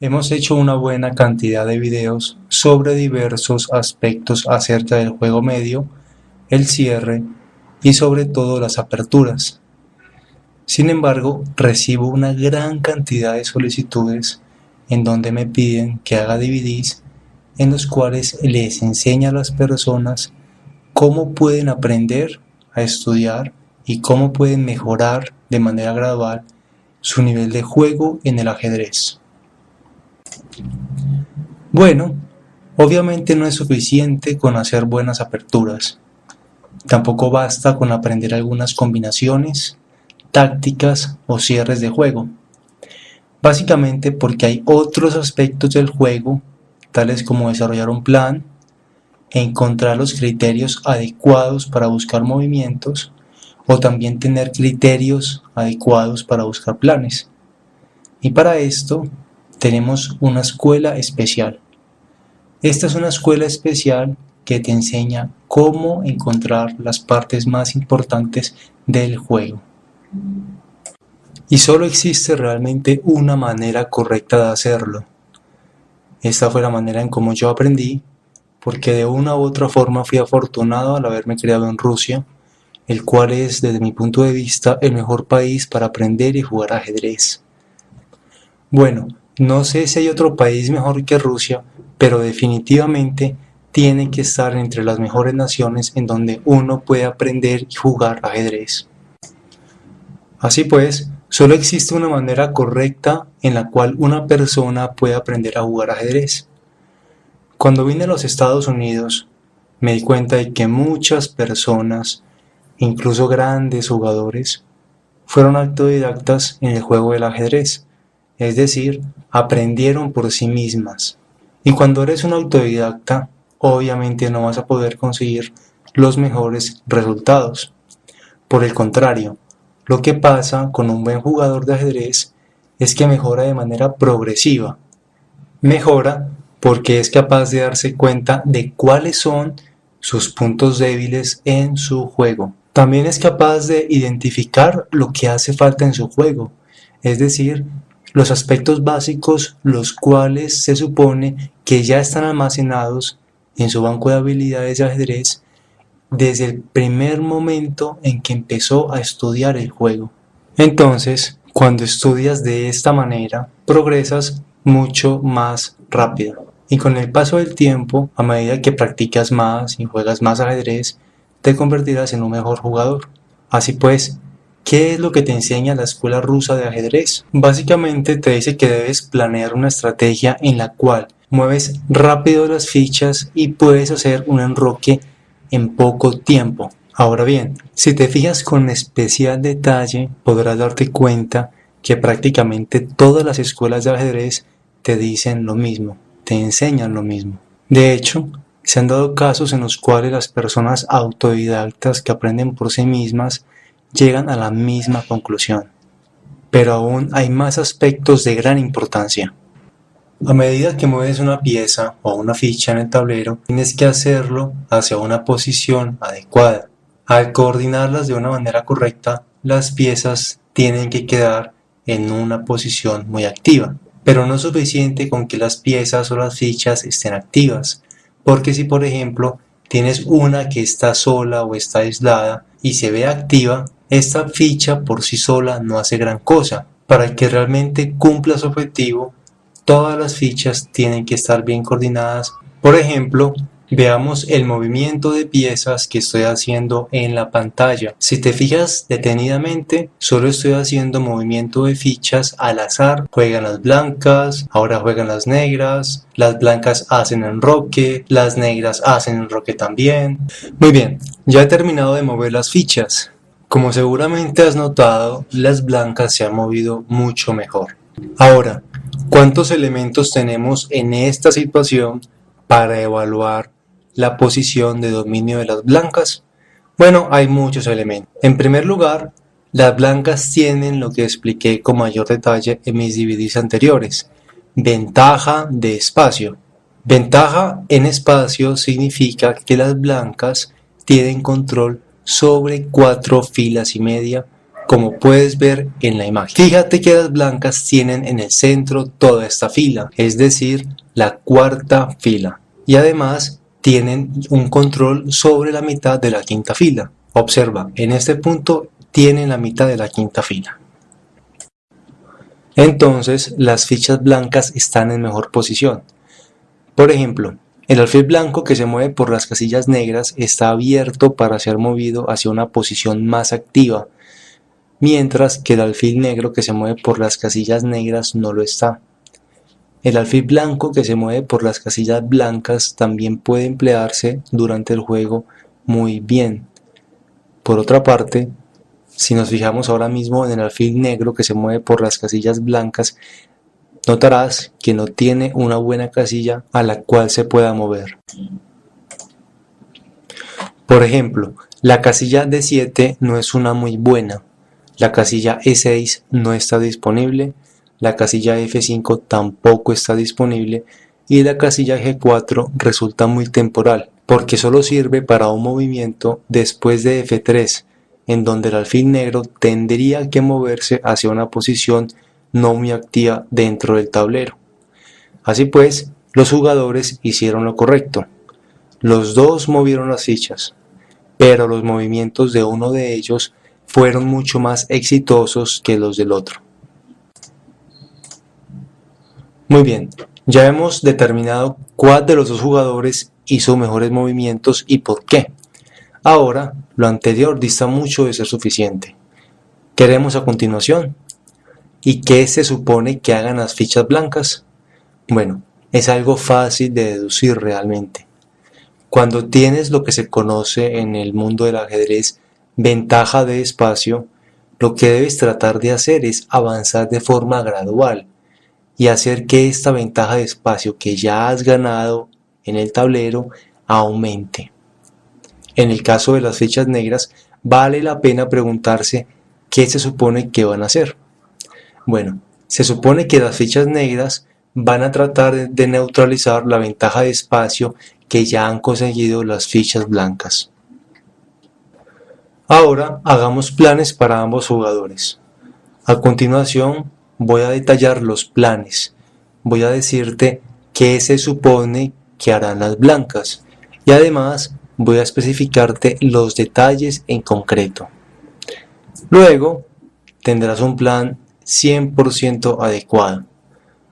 Hemos hecho una buena cantidad de videos sobre diversos aspectos acerca del juego medio, el cierre y sobre todo las aperturas. Sin embargo, recibo una gran cantidad de solicitudes en donde me piden que haga DVDs en los cuales les enseña a las personas cómo pueden aprender a estudiar y cómo pueden mejorar de manera gradual su nivel de juego en el ajedrez. Bueno, obviamente no es suficiente con hacer buenas aperturas. Tampoco basta con aprender algunas combinaciones, tácticas o cierres de juego. Básicamente porque hay otros aspectos del juego, tales como desarrollar un plan, encontrar los criterios adecuados para buscar movimientos, o también tener criterios adecuados para buscar planes. Y para esto tenemos una escuela especial. Esta es una escuela especial que te enseña cómo encontrar las partes más importantes del juego. Y solo existe realmente una manera correcta de hacerlo. Esta fue la manera en cómo yo aprendí, porque de una u otra forma fui afortunado al haberme criado en Rusia, el cual es, desde mi punto de vista, el mejor país para aprender y jugar ajedrez. Bueno, no sé si hay otro país mejor que Rusia, pero definitivamente tiene que estar entre las mejores naciones en donde uno puede aprender y jugar ajedrez. Así pues, solo existe una manera correcta en la cual una persona puede aprender a jugar ajedrez. Cuando vine a los Estados Unidos, me di cuenta de que muchas personas, incluso grandes jugadores, fueron autodidactas en el juego del ajedrez, es decir, aprendieron por sí mismas. Y cuando eres un autodidacta, obviamente no vas a poder conseguir los mejores resultados. Por el contrario, lo que pasa con un buen jugador de ajedrez es que mejora de manera progresiva. Mejora porque es capaz de darse cuenta de cuáles son sus puntos débiles en su juego. También es capaz de identificar lo que hace falta en su juego, es decir, los aspectos básicos los cuales se supone que ya están almacenados en su banco de habilidades de ajedrez desde el primer momento en que empezó a estudiar el juego. Entonces, cuando estudias de esta manera, progresas mucho más rápido. Y con el paso del tiempo, a medida que practicas más y juegas más ajedrez, te convertirás en un mejor jugador. Así pues, ¿qué es lo que te enseña la escuela rusa de ajedrez? Básicamente te dice que debes planear una estrategia en la cual mueves rápido las fichas y puedes hacer un enroque en poco tiempo. Ahora bien, si te fijas con especial detalle, podrás darte cuenta que prácticamente todas las escuelas de ajedrez te dicen lo mismo, te enseñan lo mismo. De hecho, se han dado casos en los cuales las personas autodidactas que aprenden por sí mismas llegan a la misma conclusión. Pero aún hay más aspectos de gran importancia. A medida que mueves una pieza o una ficha en el tablero, tienes que hacerlo hacia una posición adecuada. Al coordinarlas de una manera correcta, las piezas tienen que quedar en una posición muy activa. Pero no es suficiente con que las piezas o las fichas estén activas, porque si por ejemplo tienes una que está sola o está aislada y se ve activa, esta ficha por sí sola no hace gran cosa. Para que realmente cumpla su objetivo, todas las fichas tienen que estar bien coordinadas. Por ejemplo, veamos el movimiento de piezas que estoy haciendo en la pantalla. Si te fijas detenidamente, solo estoy haciendo movimiento de fichas al azar. Juegan las blancas, ahora juegan las negras, las blancas hacen enroque, las negras hacen enroque también. Muy bien, ya he terminado de mover las fichas. Como seguramente has notado, las blancas se han movido mucho mejor. Ahora, ¿cuántos elementos tenemos en esta situación para evaluar la posición de dominio de las blancas? Bueno, hay muchos elementos. En primer lugar, las blancas tienen lo que expliqué con mayor detalle en mis DVDs anteriores: ventaja de espacio. Ventaja en espacio significa que las blancas tienen control sobre 4 filas y media como puedes ver en la imagen. Fíjate que las blancas tienen en el centro toda esta fila, es decir, la cuarta fila. Y además tienen un control sobre la mitad de la quinta fila. Observa, en este punto tienen la mitad de la quinta fila. Entonces las fichas blancas están en mejor posición. Por ejemplo, el alfil blanco que se mueve por las casillas negras está abierto para ser movido hacia una posición más activa, mientras que el alfil negro que se mueve por las casillas negras no lo está. El alfil blanco que se mueve por las casillas blancas también puede emplearse durante el juego muy bien. Por otra parte, si nos fijamos ahora mismo en el alfil negro que se mueve por las casillas blancas, notarás que no tiene una buena casilla a la cual se pueda mover. Por ejemplo, la casilla D7 no es una muy buena, la casilla E6 no está disponible, la casilla F5 tampoco está disponible y la casilla G4 resulta muy temporal, porque solo sirve para un movimiento después de F3, en donde el alfil negro tendría que moverse hacia una posición no muy activa dentro del tablero. Así pues, los jugadores hicieron lo correcto. Los dos movieron las fichas, pero los movimientos de uno de ellos fueron mucho más exitosos que los del otro. Muy bien, ya hemos determinado cuál de los dos jugadores hizo mejores movimientos y por qué. Ahora, lo anterior dista mucho de ser suficiente. ¿Qué haremos a continuación? ¿Y qué se supone que hagan las fichas blancas? Bueno, es algo fácil de deducir realmente. Cuando tienes lo que se conoce en el mundo del ajedrez ventaja de espacio, lo que debes tratar de hacer es avanzar de forma gradual y hacer que esta ventaja de espacio que ya has ganado en el tablero aumente. En el caso de las fichas negras, vale la pena preguntarse qué se supone que van a hacer. Bueno, se supone que las fichas negras van a tratar de neutralizar la ventaja de espacio que ya han conseguido las fichas blancas. Ahora hagamos planes para ambos jugadores. A continuación voy a detallar los planes. Voy a decirte qué se supone que harán las blancas y además voy a especificarte los detalles en concreto. Luego tendrás un plan 100% adecuado,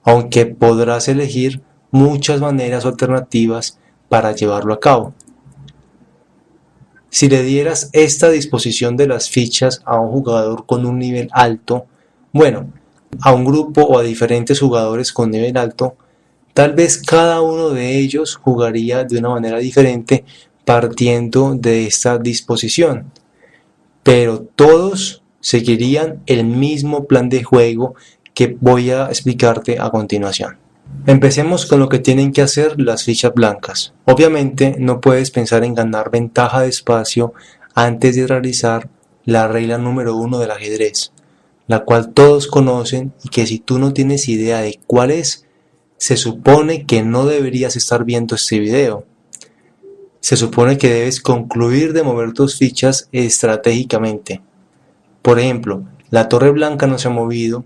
aunque podrás elegir muchas maneras alternativas para llevarlo a cabo. Si le dieras esta disposición de las fichas a un jugador con un nivel alto, bueno, a un grupo o a diferentes jugadores con nivel alto, tal vez cada uno de ellos jugaría de una manera diferente partiendo de esta disposición, pero todos seguirían el mismo plan de juego que voy a explicarte a continuación. Empecemos con lo que tienen que hacer las fichas blancas. Obviamente no puedes pensar en ganar ventaja de espacio antes de realizar la regla número 1 del ajedrez, la cual todos conocen y que si tú no tienes idea de cuál es, se supone que no deberías estar viendo este video. Se supone que debes concluir de mover tus fichas estratégicamente. Por ejemplo, la torre blanca no se ha movido,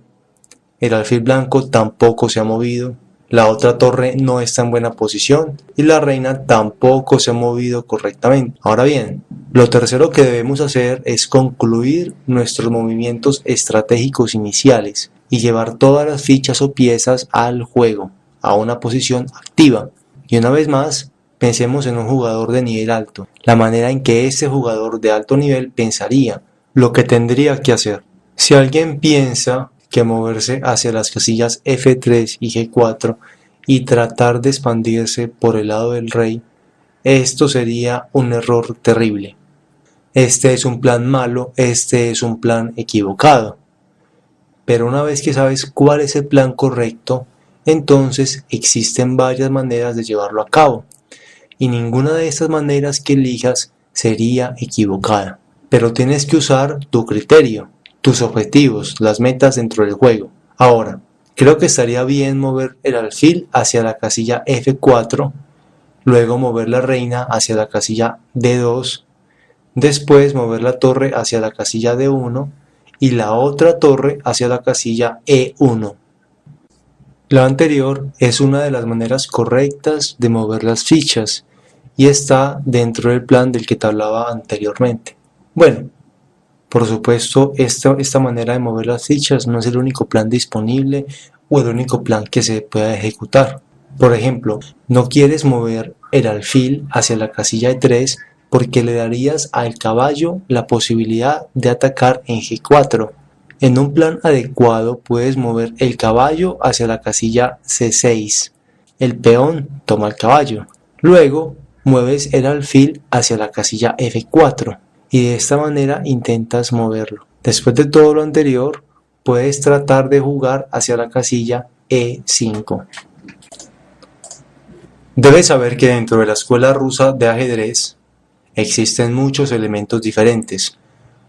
el alfil blanco tampoco se ha movido, la otra torre no está en buena posición y la reina tampoco se ha movido correctamente. Ahora bien, lo tercero que debemos hacer es concluir nuestros movimientos estratégicos iniciales y llevar todas las fichas o piezas al juego, a una posición activa. Y una vez más, pensemos en un jugador de nivel alto, la manera en que ese jugador de alto nivel pensaría, lo que tendría que hacer. Si alguien piensa que moverse hacia las casillas F3 y G4 y tratar de expandirse por el lado del rey, esto sería un error terrible. Este es un plan malo, este es un plan equivocado. Pero una vez que sabes cuál es el plan correcto, entonces existen varias maneras de llevarlo a cabo, y ninguna de estas maneras que elijas sería equivocada. Pero tienes que usar tu criterio, tus objetivos, las metas dentro del juego. Ahora, creo que estaría bien mover el alfil hacia la casilla F4, luego mover la reina hacia la casilla D2, después mover la torre hacia la casilla D1 y la otra torre hacia la casilla E1. Lo anterior es una de las maneras correctas de mover las fichas y está dentro del plan del que te hablaba anteriormente. Bueno, por supuesto, esta manera de mover las fichas no es el único plan disponible o el único plan que se pueda ejecutar. Por ejemplo, no quieres mover el alfil hacia la casilla E3 porque le darías al caballo la posibilidad de atacar en G4. En un plan adecuado puedes mover el caballo hacia la casilla C6. El peón toma el caballo. Luego mueves el alfil hacia la casilla F4 y de esta manera intentas moverlo. Después de todo lo anterior, puedes tratar de jugar hacia la casilla E5. Debes saber que dentro de la escuela rusa de ajedrez existen muchos elementos diferentes.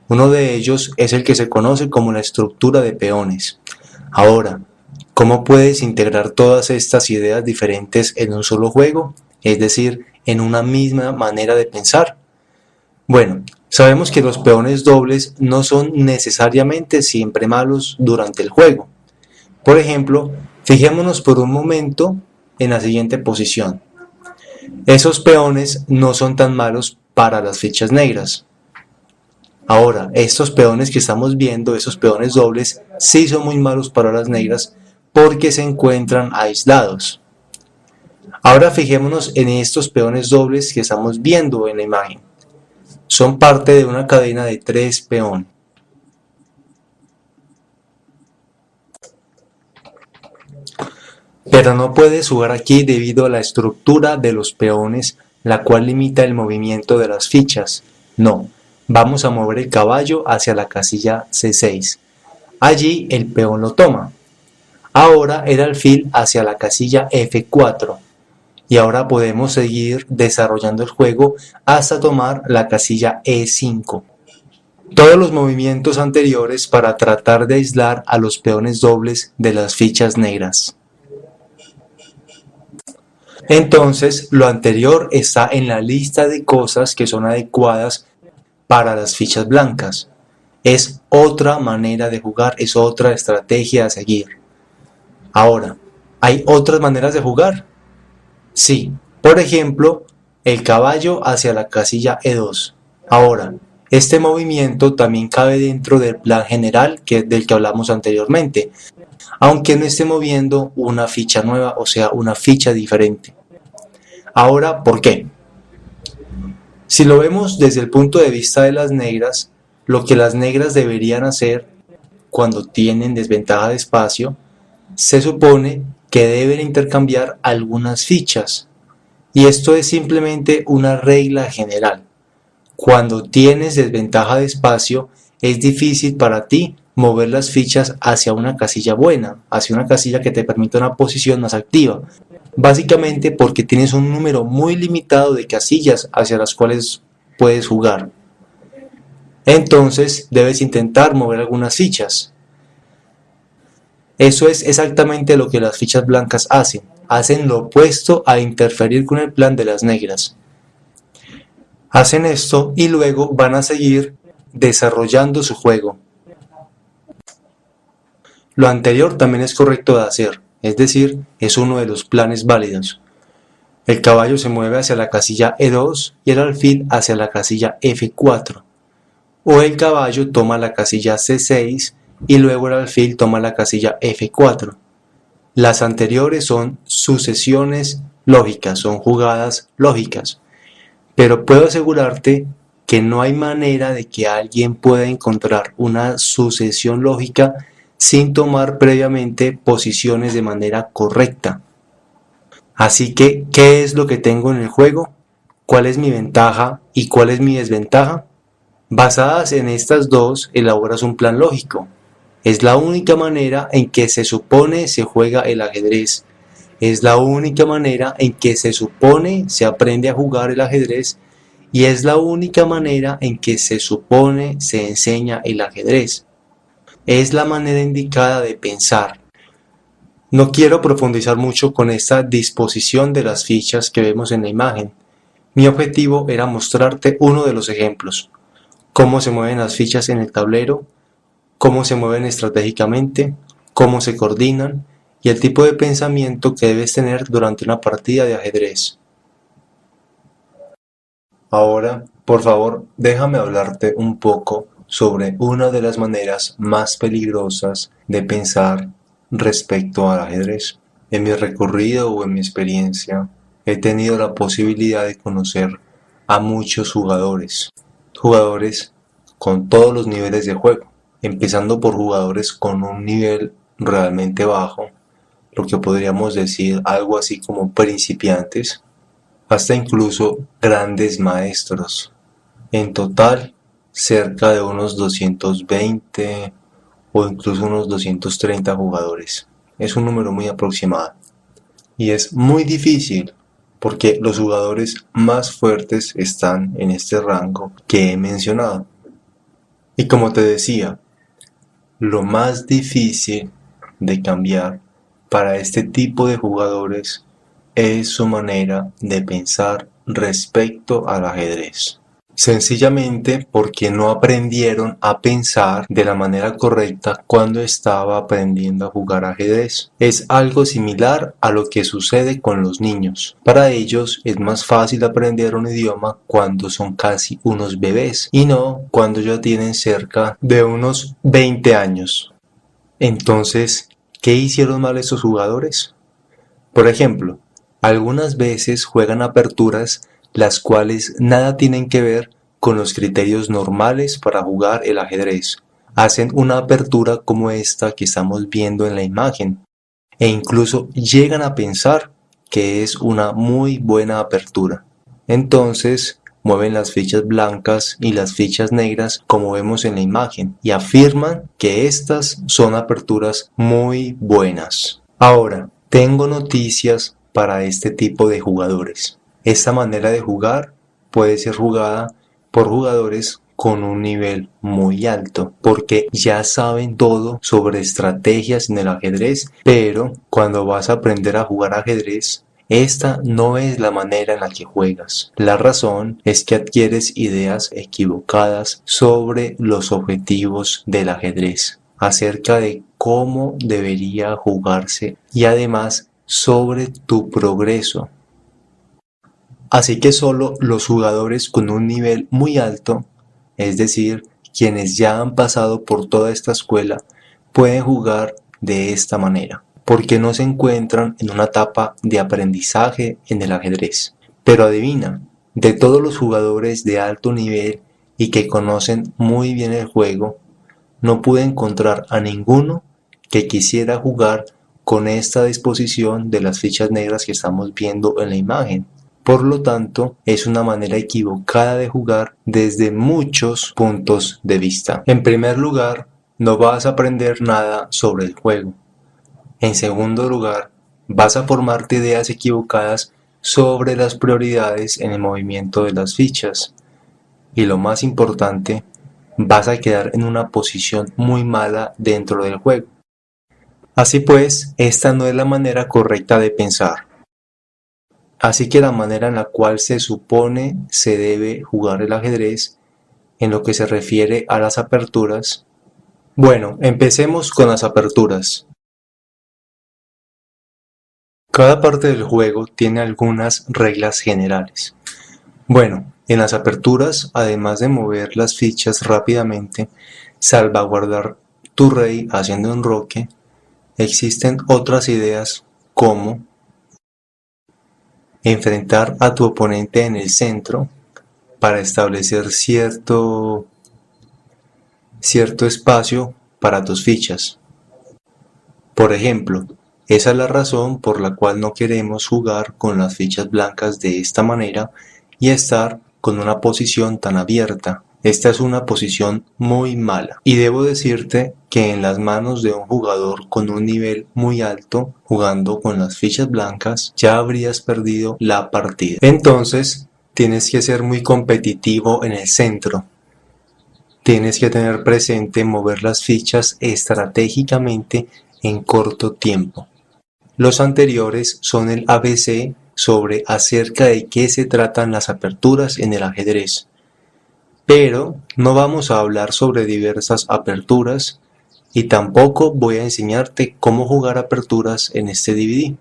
Uno de ellos es el que se conoce como la estructura de peones. Ahora, ¿cómo puedes integrar todas estas ideas diferentes en un solo juego? Es decir, en una misma manera de pensar. Bueno, sabemos que los peones dobles no son necesariamente siempre malos durante el juego. Por ejemplo, fijémonos por un momento en la siguiente posición. Esos peones no son tan malos para las fichas negras. Ahora, estos peones que estamos viendo, esos peones dobles, sí son muy malos para las negras porque se encuentran aislados. Ahora fijémonos en estos peones dobles que estamos viendo en la imagen. Son parte de una cadena de 3 peones. Pero no puedes jugar aquí debido a la estructura de los peones, la cual limita el movimiento de las fichas. No. Vamos a mover el caballo hacia la casilla C6. Allí el peón lo toma. Ahora el alfil hacia la casilla F4. Y ahora podemos seguir desarrollando el juego hasta tomar la casilla E5. Todos los movimientos anteriores para tratar de aislar a los peones dobles de las fichas negras. Entonces, lo anterior está en la lista de cosas que son adecuadas para las fichas blancas. Es otra manera de jugar, es otra estrategia a seguir. Ahora, ¿hay otras maneras de jugar? Sí, por ejemplo, el caballo hacia la casilla E2. Ahora, este movimiento también cabe dentro del plan general del que hablamos anteriormente, aunque no esté moviendo una ficha nueva, o sea, una ficha diferente. Ahora, ¿por qué? Si lo vemos desde el punto de vista de las negras, lo que las negras deberían hacer cuando tienen desventaja de espacio, se supone que deben intercambiar algunas fichas. Y esto es simplemente una regla general. Cuando tienes desventaja de espacio, es difícil para ti mover las fichas hacia una casilla buena, hacia una casilla que te permita una posición más activa. Básicamente porque tienes un número muy limitado de casillas hacia las cuales puedes jugar. Entonces debes intentar mover algunas fichas. Eso es exactamente lo que las fichas blancas hacen. Hacen lo opuesto a interferir con el plan de las negras. Hacen esto y luego van a seguir desarrollando su juego. Lo anterior también es correcto de hacer, es decir, es uno de los planes válidos. El caballo se mueve hacia la casilla E2 y el alfil hacia la casilla F4. O el caballo toma la casilla C6 y luego el alfil toma la casilla F4. Las anteriores son sucesiones lógicas, son jugadas lógicas. Pero puedo asegurarte que no hay manera de que alguien pueda encontrar una sucesión lógica sin tomar previamente posiciones de manera correcta. Así que, ¿qué es lo que tengo en el juego? ¿Cuál es mi ventaja y cuál es mi desventaja? Basadas en estas dos, elaboras un plan lógico. Es la única manera en que se supone se juega el ajedrez. Es la única manera en que se supone se aprende a jugar el ajedrez y es la única manera en que se supone se enseña el ajedrez. Es la manera indicada de pensar. No quiero profundizar mucho con esta disposición de las fichas que vemos en la imagen. Mi objetivo era mostrarte uno de los ejemplos. Cómo se mueven las fichas en el tablero, cómo se mueven estratégicamente, cómo se coordinan y el tipo de pensamiento que debes tener durante una partida de ajedrez. Ahora, por favor, déjame hablarte un poco sobre una de las maneras más peligrosas de pensar respecto al ajedrez. En mi recorrido o en mi experiencia, he tenido la posibilidad de conocer a muchos jugadores con todos los niveles de juego, empezando por jugadores con un nivel realmente bajo, lo que podríamos decir algo así como principiantes, hasta incluso grandes maestros. En total, cerca de unos 220 o incluso unos 230 jugadores. Es un número muy aproximado. Y es muy difícil porque los jugadores más fuertes están en este rango que he mencionado. Y como te decía, lo más difícil de cambiar para este tipo de jugadores es su manera de pensar respecto al ajedrez. Sencillamente porque no aprendieron a pensar de la manera correcta cuando estaba aprendiendo a jugar ajedrez. Es algo similar a lo que sucede con los niños. Para ellos es más fácil aprender un idioma cuando son casi unos bebés y no cuando ya tienen cerca de unos 20 años. Entonces, ¿qué hicieron mal estos jugadores? Por ejemplo, algunas veces juegan aperturas las cuales nada tienen que ver con los criterios normales para jugar el ajedrez. Hacen una apertura como esta que estamos viendo en la imagen e incluso llegan a pensar que es una muy buena apertura. Entonces, mueven las fichas blancas y las fichas negras como vemos en la imagen y afirman que estas son aperturas muy buenas. Ahora, tengo noticias para este tipo de jugadores. Esta manera de jugar puede ser jugada por jugadores con un nivel muy alto, porque ya saben todo sobre estrategias en el ajedrez, pero cuando vas a aprender a jugar ajedrez, esta no es la manera en la que juegas. La razón es que adquieres ideas equivocadas sobre los objetivos del ajedrez, acerca de cómo debería jugarse y además sobre tu progreso. Así que solo los jugadores con un nivel muy alto, es decir, quienes ya han pasado por toda esta escuela, pueden jugar de esta manera, porque no se encuentran en una etapa de aprendizaje en el ajedrez. Pero adivina, de todos los jugadores de alto nivel y que conocen muy bien el juego, no pude encontrar a ninguno que quisiera jugar con esta disposición de las fichas negras que estamos viendo en la imagen. Por lo tanto, es una manera equivocada de jugar desde muchos puntos de vista. En primer lugar, no vas a aprender nada sobre el juego. En segundo lugar, vas a formarte ideas equivocadas sobre las prioridades en el movimiento de las fichas. Y lo más importante, vas a quedar en una posición muy mala dentro del juego. Así pues, esta no es la manera correcta de pensar. Así que la manera en la cual se supone se debe jugar el ajedrez en lo que se refiere a las aperturas. Bueno, empecemos con las aperturas. Cada parte del juego tiene algunas reglas generales. Bueno, en las aperturas, además de mover las fichas rápidamente, salvaguardar tu rey haciendo enroque, existen otras ideas como enfrentar a tu oponente en el centro para establecer cierto espacio para tus fichas. Por ejemplo, esa es la razón por la cual no queremos jugar con las fichas blancas de esta manera y estar con una posición tan abierta. Esta es una posición muy mala y debo decirte que en las manos de un jugador con un nivel muy alto, jugando con las fichas blancas, ya habrías perdido la partida. Entonces, tienes que ser muy competitivo en el centro. Tienes que tener presente mover las fichas estratégicamente en corto tiempo. Los anteriores son el ABC sobre acerca de qué se tratan las aperturas en el ajedrez. Pero no vamos a hablar sobre diversas aperturas, y tampoco voy a enseñarte cómo jugar aperturas en este DVD.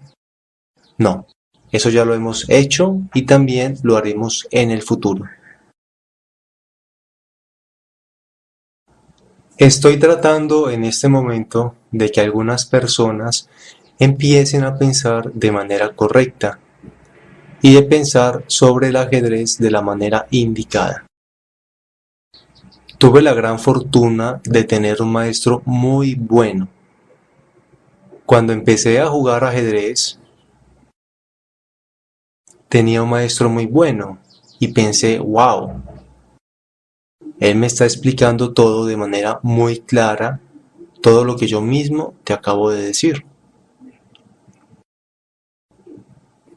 No, eso ya lo hemos hecho y también lo haremos en el futuro. Estoy tratando en este momento de que algunas personas empiecen a pensar de manera correcta y de pensar sobre el ajedrez de la manera indicada. Tuve la gran fortuna de tener un maestro muy bueno. Cuando empecé a jugar ajedrez, tenía un maestro muy bueno y pensé, wow, él me está explicando todo de manera muy clara, todo lo que yo mismo te acabo de decir.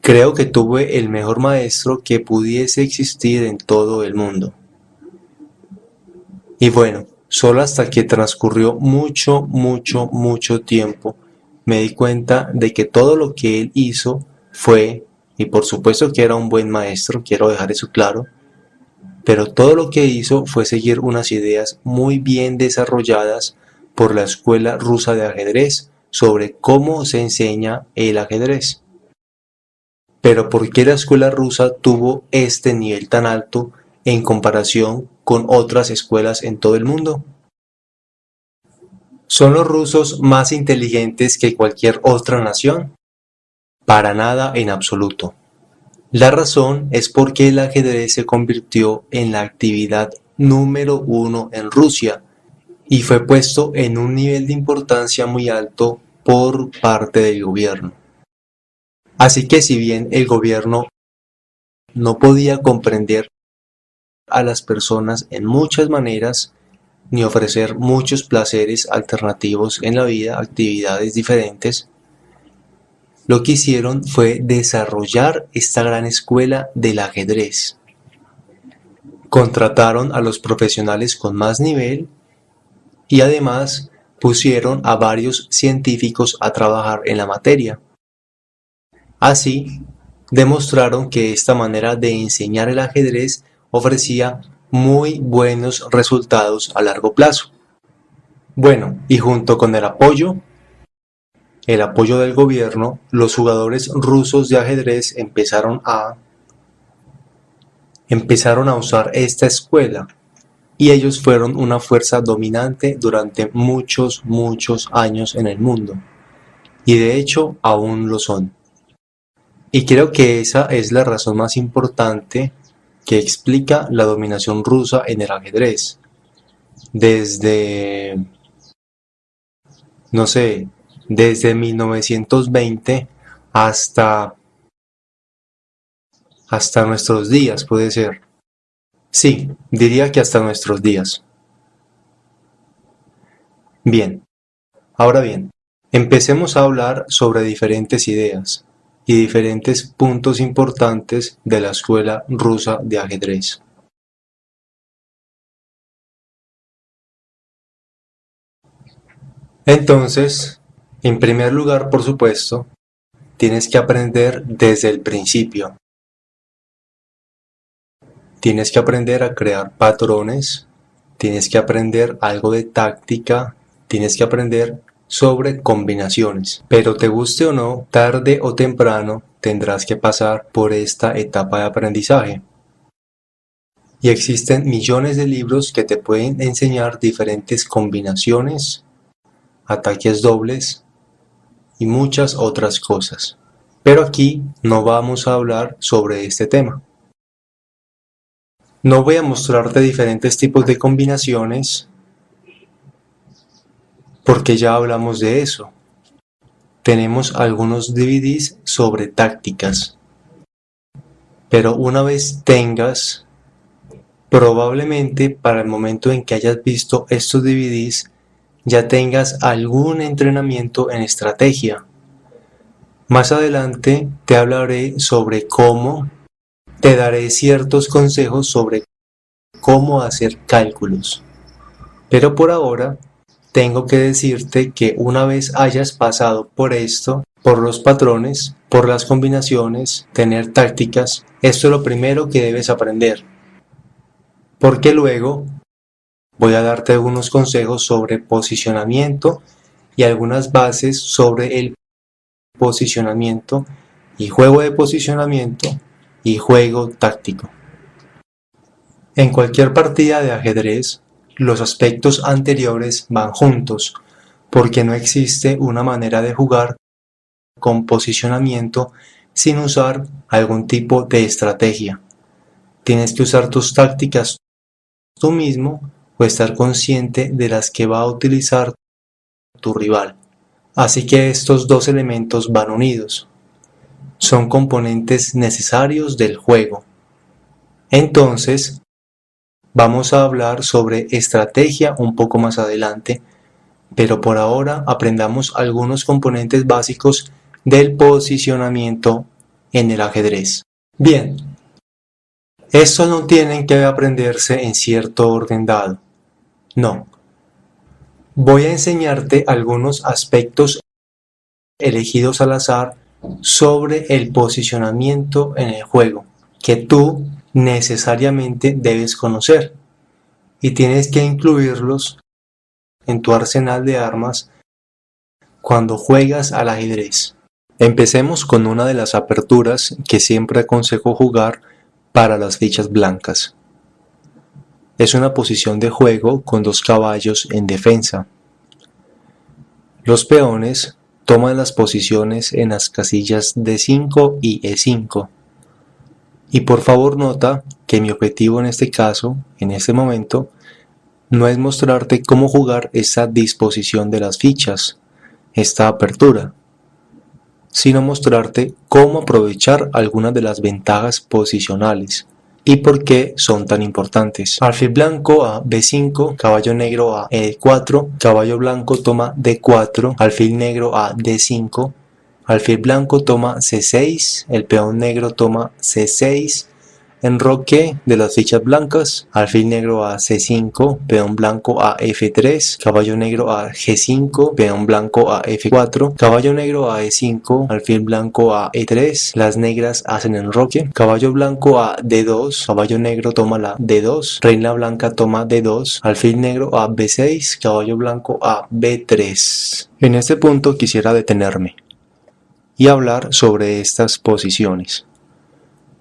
Creo que tuve el mejor maestro que pudiese existir en todo el mundo. Y bueno, solo hasta que transcurrió mucho tiempo, me di cuenta de que todo lo que él hizo fue, y por supuesto que era un buen maestro, quiero dejar eso claro, pero todo lo que hizo fue seguir unas ideas muy bien desarrolladas por la Escuela Rusa de Ajedrez sobre cómo se enseña el ajedrez. Pero ¿por qué la escuela rusa tuvo este nivel tan alto en comparación con otras escuelas en todo el mundo? ¿Son los rusos más inteligentes que cualquier otra nación? Para nada en absoluto. La razón es porque el ajedrez se convirtió en la actividad número uno en Rusia y fue puesto en un nivel de importancia muy alto por parte del gobierno. Así que si bien el gobierno no podía comprender a las personas en muchas maneras, ni ofrecer muchos placeres alternativos en la vida, actividades diferentes, lo que hicieron fue desarrollar esta gran escuela del ajedrez. Contrataron a los profesionales con más nivel y además pusieron a varios científicos a trabajar en la materia. Así, demostraron que esta manera de enseñar el ajedrez ofrecía muy buenos resultados a largo plazo. Bueno, y junto con el apoyo del gobierno, los jugadores rusos de ajedrez empezaron a usar esta escuela y ellos fueron una fuerza dominante durante muchos años en el mundo y de hecho aún lo son. Y creo que esa es la razón más importante que explica la dominación rusa en el ajedrez. Desde, no sé, desde 1920 hasta, hasta nuestros días, puede ser. Sí, diría que hasta nuestros días. Bien, ahora bien, empecemos a hablar sobre diferentes ideas y diferentes puntos importantes de la escuela rusa de ajedrez. Entonces, en primer lugar, por supuesto, tienes que aprender desde el principio. Tienes que aprender a crear patrones, tienes que aprender algo de táctica, tienes que aprender sobre combinaciones. Pero te guste o no, tarde o temprano tendrás que pasar por esta etapa de aprendizaje. Y existen millones de libros que te pueden enseñar diferentes combinaciones, ataques dobles y muchas otras cosas. Pero aquí no vamos a hablar sobre este tema. No voy a mostrarte diferentes tipos de combinaciones porque ya hablamos de eso. Tenemos algunos DVDs sobre tácticas. Pero una vez tengas, probablemente para el momento en que hayas visto estos DVDs, ya tengas algún entrenamiento en estrategia. Más adelante te hablaré sobre cómo, te daré ciertos consejos sobre cómo hacer cálculos. Pero por ahora, tengo que decirte que una vez hayas pasado por esto, por los patrones, por las combinaciones, tener tácticas, esto es lo primero que debes aprender. Porque luego Voy a darte algunos consejos sobre posicionamiento y algunas bases sobre el posicionamiento y juego de posicionamiento y juego táctico. En cualquier partida de ajedrez, los aspectos anteriores van juntos, porque no existe una manera de jugar con posicionamiento sin usar algún tipo de estrategia. Tienes que usar tus tácticas tú mismo o estar consciente de las que va a utilizar tu rival. Así que estos dos elementos van unidos. Son componentes necesarios del juego. Entonces, vamos a hablar sobre estrategia un poco más adelante, pero por ahora aprendamos algunos componentes básicos del posicionamiento en el ajedrez. Bien, estos no tienen que aprenderse en cierto orden dado. No. Voy a enseñarte algunos aspectos elegidos al azar sobre el posicionamiento en el juego, que tú necesariamente debes conocer y tienes que incluirlos en tu arsenal de armas cuando juegas al ajedrez. Empecemos con una de las aperturas que siempre aconsejo jugar para las fichas blancas. Es una posición de juego con 2 caballos en defensa. Los peones toman las posiciones en las casillas D5 y E5. Y por favor nota que mi objetivo en este caso, en este momento, no es mostrarte cómo jugar esta disposición de las fichas, esta apertura, sino mostrarte cómo aprovechar algunas de las ventajas posicionales y por qué son tan importantes. Alfil blanco a B5, caballo negro a E4, caballo blanco toma D4, alfil negro a D5, alfil blanco toma C6, el peón negro toma C6, enroque de las fichas blancas, alfil negro a C5, peón blanco a F3, caballo negro a G5, peón blanco a F4, caballo negro a E5, alfil blanco a E3, las negras hacen enroque, caballo blanco a D2, caballo negro toma la D2, reina blanca toma D2, alfil negro a B6, caballo blanco a B3. En este punto quisiera detenerme y hablar sobre estas posiciones.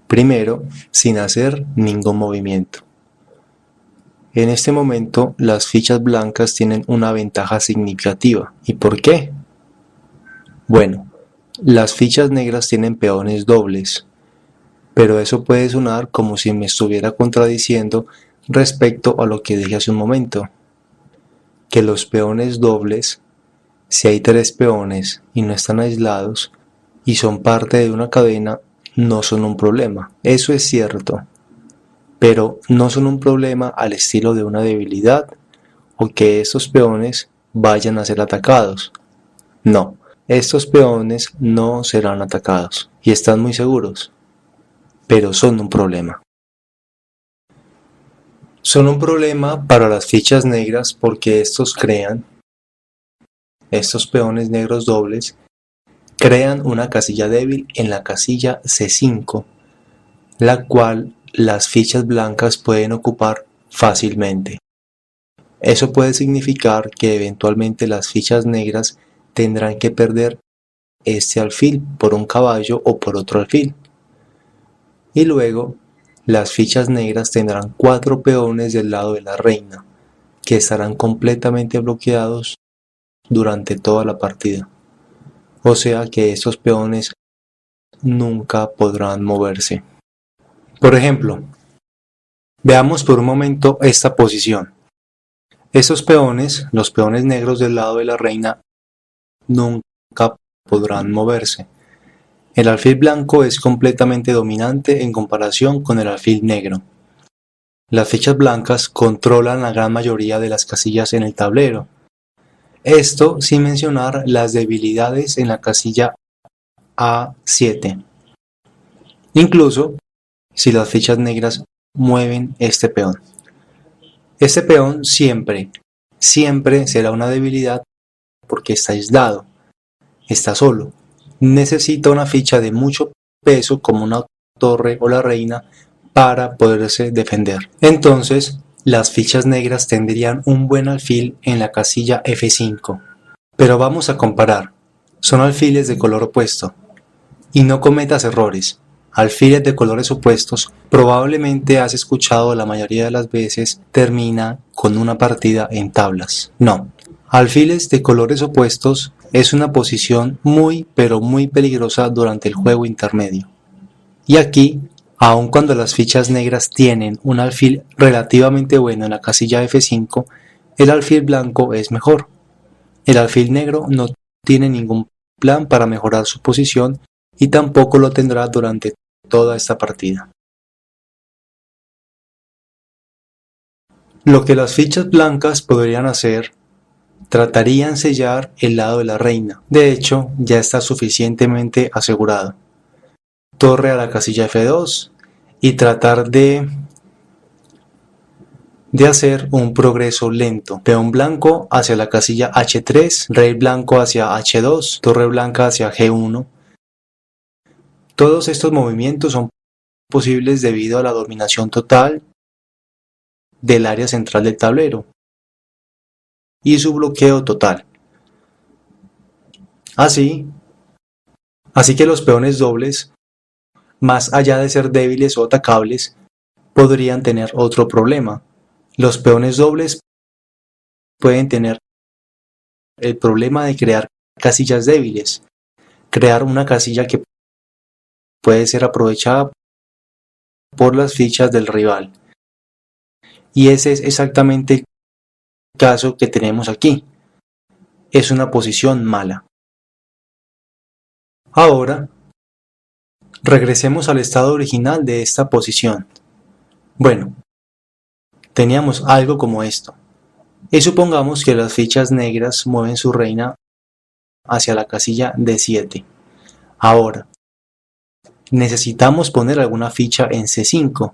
Primero, sin hacer ningún movimiento. En este momento, las fichas blancas tienen una ventaja significativa. ¿Y por qué? Bueno, las fichas negras tienen peones dobles, pero eso puede sonar como si me estuviera contradiciendo respecto a lo que dije hace un momento, que los peones dobles, si hay 3 peones y no están aislados y son parte de una cadena, no son un problema. Eso es cierto, pero no son un problema al estilo de una debilidad o que estos peones vayan a ser atacados. No, estos peones no serán atacados y están muy seguros, pero son un problema. Son un problema para las fichas negras porque estos peones negros dobles, crean una casilla débil en la casilla C5, la cual las fichas blancas pueden ocupar fácilmente. Eso puede significar que eventualmente las fichas negras tendrán que perder este alfil por un caballo o por otro alfil. Y luego, las fichas negras tendrán 4 peones del lado de la reina, que estarán completamente bloqueados durante toda la partida. O sea que estos peones nunca podrán moverse. Por ejemplo, veamos por un momento esta posición. Estos peones, los peones negros del lado de la reina, nunca podrán moverse. El alfil blanco es completamente dominante en comparación con el alfil negro. Las fichas blancas controlan la gran mayoría de las casillas en el tablero. Esto sin mencionar las debilidades en la casilla A7. Incluso si las fichas negras mueven este peón. Este peón siempre será una debilidad porque está aislado, está solo. Necesita una ficha de mucho peso como una torre o la reina para poderse defender. Entonces, las fichas negras tendrían un buen alfil en la casilla F5. Pero vamos a comparar. Son alfiles de color opuesto. Y no cometas errores. Alfiles de colores opuestos, probablemente has escuchado la mayoría de las veces, termina con una partida en tablas. No. Alfiles de colores opuestos es una posición muy pero muy peligrosa durante el juego intermedio. Y aquí, aun cuando las fichas negras tienen un alfil relativamente bueno en la casilla F5, el alfil blanco es mejor. El alfil negro no tiene ningún plan para mejorar su posición y tampoco lo tendrá durante toda esta partida. Lo que las fichas blancas podrían hacer, tratarían sellar el lado de la reina. De hecho, ya está suficientemente asegurado. Torre a la casilla F2 y tratar de hacer un progreso lento. Peón blanco hacia la casilla H3, rey blanco hacia H2, torre blanca hacia G1. Todos estos movimientos son posibles debido a la dominación total del área central del tablero y su bloqueo total. Así que los peones dobles, más allá de ser débiles o atacables, podrían tener otro problema. Los peones dobles pueden tener el problema de crear casillas débiles, crear una casilla que puede ser aprovechada por las fichas del rival. Y ese es exactamente el caso que tenemos aquí. Es una posición mala. Ahora, regresemos al estado original de esta posición. Bueno, teníamos algo como esto. Y supongamos que las fichas negras mueven su reina hacia la casilla D7. Ahora, necesitamos poner alguna ficha en C5,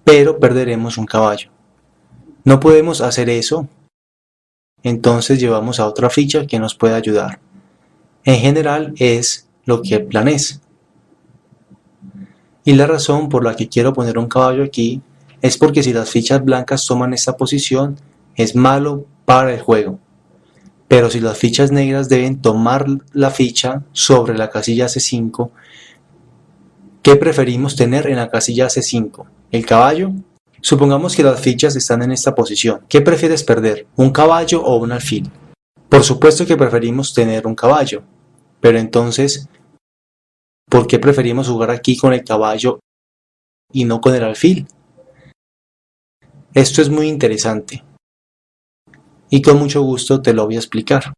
pero perderemos un caballo. No podemos hacer eso, entonces llevamos a otra ficha que nos puede ayudar. En general es lo que el plan es. Y la razón por la que quiero poner un caballo aquí es porque si las fichas blancas toman esta posición, es malo para el juego. Pero si las fichas negras deben tomar la ficha sobre la casilla C5, ¿qué preferimos tener en la casilla C5? ¿El caballo? Supongamos que las fichas están en esta posición. ¿Qué prefieres perder? ¿Un caballo o un alfil? Por supuesto que preferimos tener un caballo, pero entonces, ¿por qué preferimos jugar aquí con el caballo y no con el alfil? Esto es muy interesante y con mucho gusto te lo voy a explicar.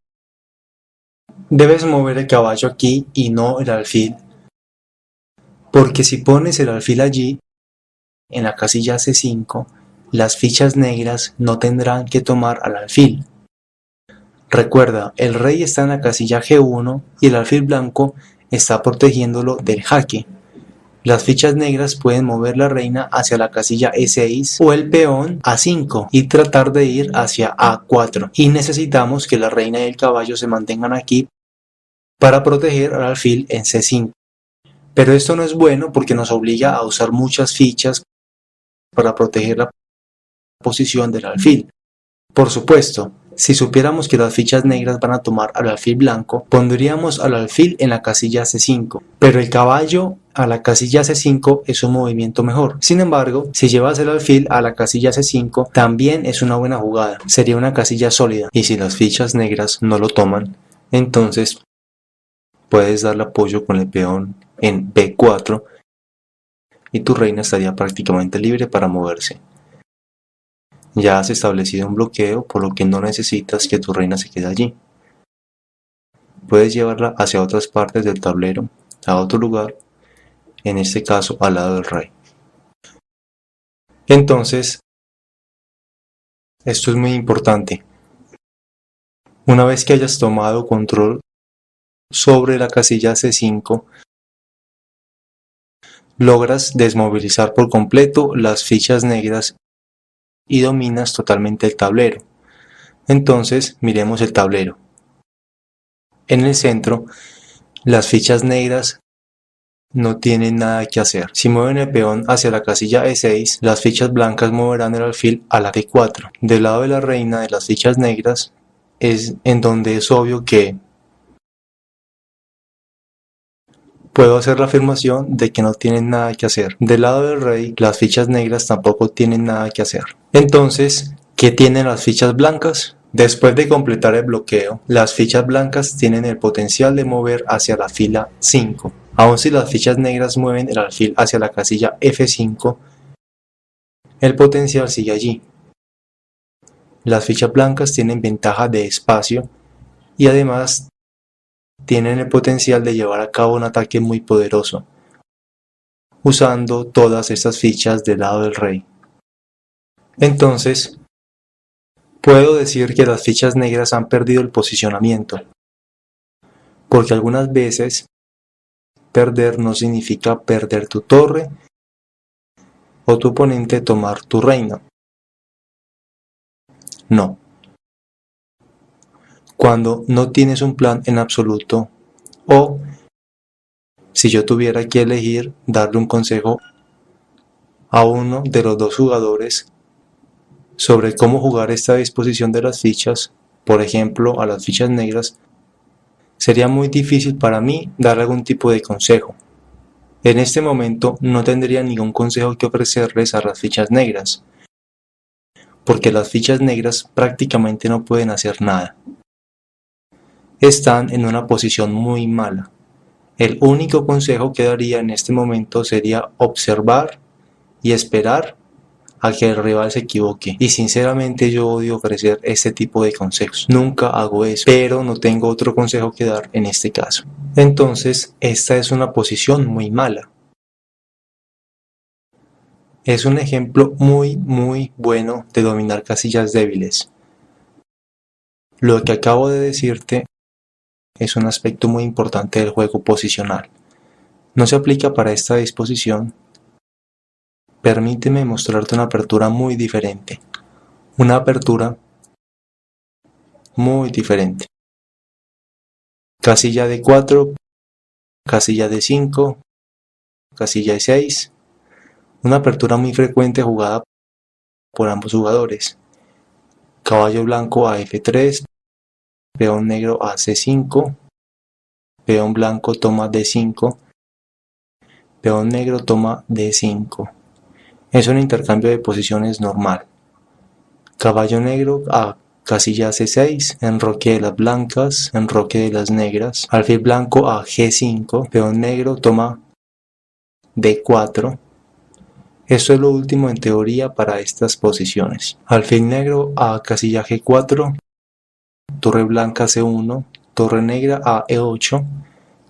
Debes mover el caballo aquí y no el alfil, porque si pones el alfil allí, en la casilla C5, las fichas negras no tendrán que tomar al alfil. Recuerda, el rey está en la casilla G1 y el alfil blanco está protegiéndolo del jaque. Las fichas negras pueden mover la reina hacia la casilla E6 o el peón A5 y tratar de ir hacia A4. Y necesitamos que la reina y el caballo se mantengan aquí para proteger al alfil en C5. Pero esto no es bueno porque nos obliga a usar muchas fichas para proteger la posición del alfil. Por supuesto, si supiéramos que las fichas negras van a tomar al alfil blanco, pondríamos al alfil en la casilla C5, pero el caballo a la casilla C5 es un movimiento mejor. Sin embargo, si llevas el alfil a la casilla C5, también es una buena jugada, sería una casilla sólida, y si las fichas negras no lo toman, entonces puedes darle apoyo con el peón en B4 y tu reina estaría prácticamente libre para moverse. Ya has establecido un bloqueo, por lo que no necesitas que tu reina se quede allí. Puedes llevarla hacia otras partes del tablero, a otro lugar, en este caso al lado del rey. Entonces, esto es muy importante. Una vez que hayas tomado control sobre la casilla C5, logras desmovilizar por completo las fichas negras y dominas totalmente el tablero. Entonces, miremos el tablero. En el centro, las fichas negras no tienen nada que hacer. Si mueven el peón hacia la casilla E6, las fichas blancas moverán el alfil a la D4. Del lado de la reina de las fichas negras es en donde es obvio que puedo hacer la afirmación de que no tienen nada que hacer. Del lado del rey, las fichas negras tampoco tienen nada que hacer. Entonces, ¿qué tienen las fichas blancas? Después de completar el bloqueo, las fichas blancas tienen el potencial de mover hacia la fila 5. Aun si las fichas negras mueven el alfil hacia la casilla F5, el potencial sigue allí. Las fichas blancas tienen ventaja de espacio y además tienen el potencial de llevar a cabo un ataque muy poderoso, usando todas estas fichas del lado del rey. Entonces, puedo decir que las fichas negras han perdido el posicionamiento, porque algunas veces perder no significa perder tu torre o tu oponente tomar tu reina. No. Cuando no tienes un plan en absoluto, o si yo tuviera que elegir darle un consejo a uno de los dos jugadores sobre cómo jugar esta disposición de las fichas, por ejemplo a las fichas negras, sería muy difícil para mí dar algún tipo de consejo. En este momento no tendría ningún consejo que ofrecerles a las fichas negras, porque las fichas negras prácticamente no pueden hacer nada. Están en una posición muy mala. El único consejo que daría en este momento sería observar y esperar a que el rival se equivoque. Y sinceramente yo odio ofrecer este tipo de consejos. Nunca hago eso, pero no tengo otro consejo que dar en este caso. Entonces, esta es una posición muy mala. Es un ejemplo muy bueno de dominar casillas débiles. Lo que acabo de decirte es un aspecto muy importante del juego posicional. No se aplica para esta disposición. Permíteme mostrarte una apertura muy diferente. Una apertura muy diferente. Casilla de 4, casilla de 5, casilla de 6. Una apertura muy frecuente jugada por ambos jugadores. Caballo blanco a F3, peón negro a C5, peón blanco toma D5, peón negro toma D5. Es un intercambio de posiciones normal. Caballo negro a casilla C6, enroque de las blancas, enroque de las negras, alfil blanco a G5, peón negro toma D4. Esto es lo último en teoría para estas posiciones. Alfil negro a casilla G4, torre blanca C1, torre negra a E8,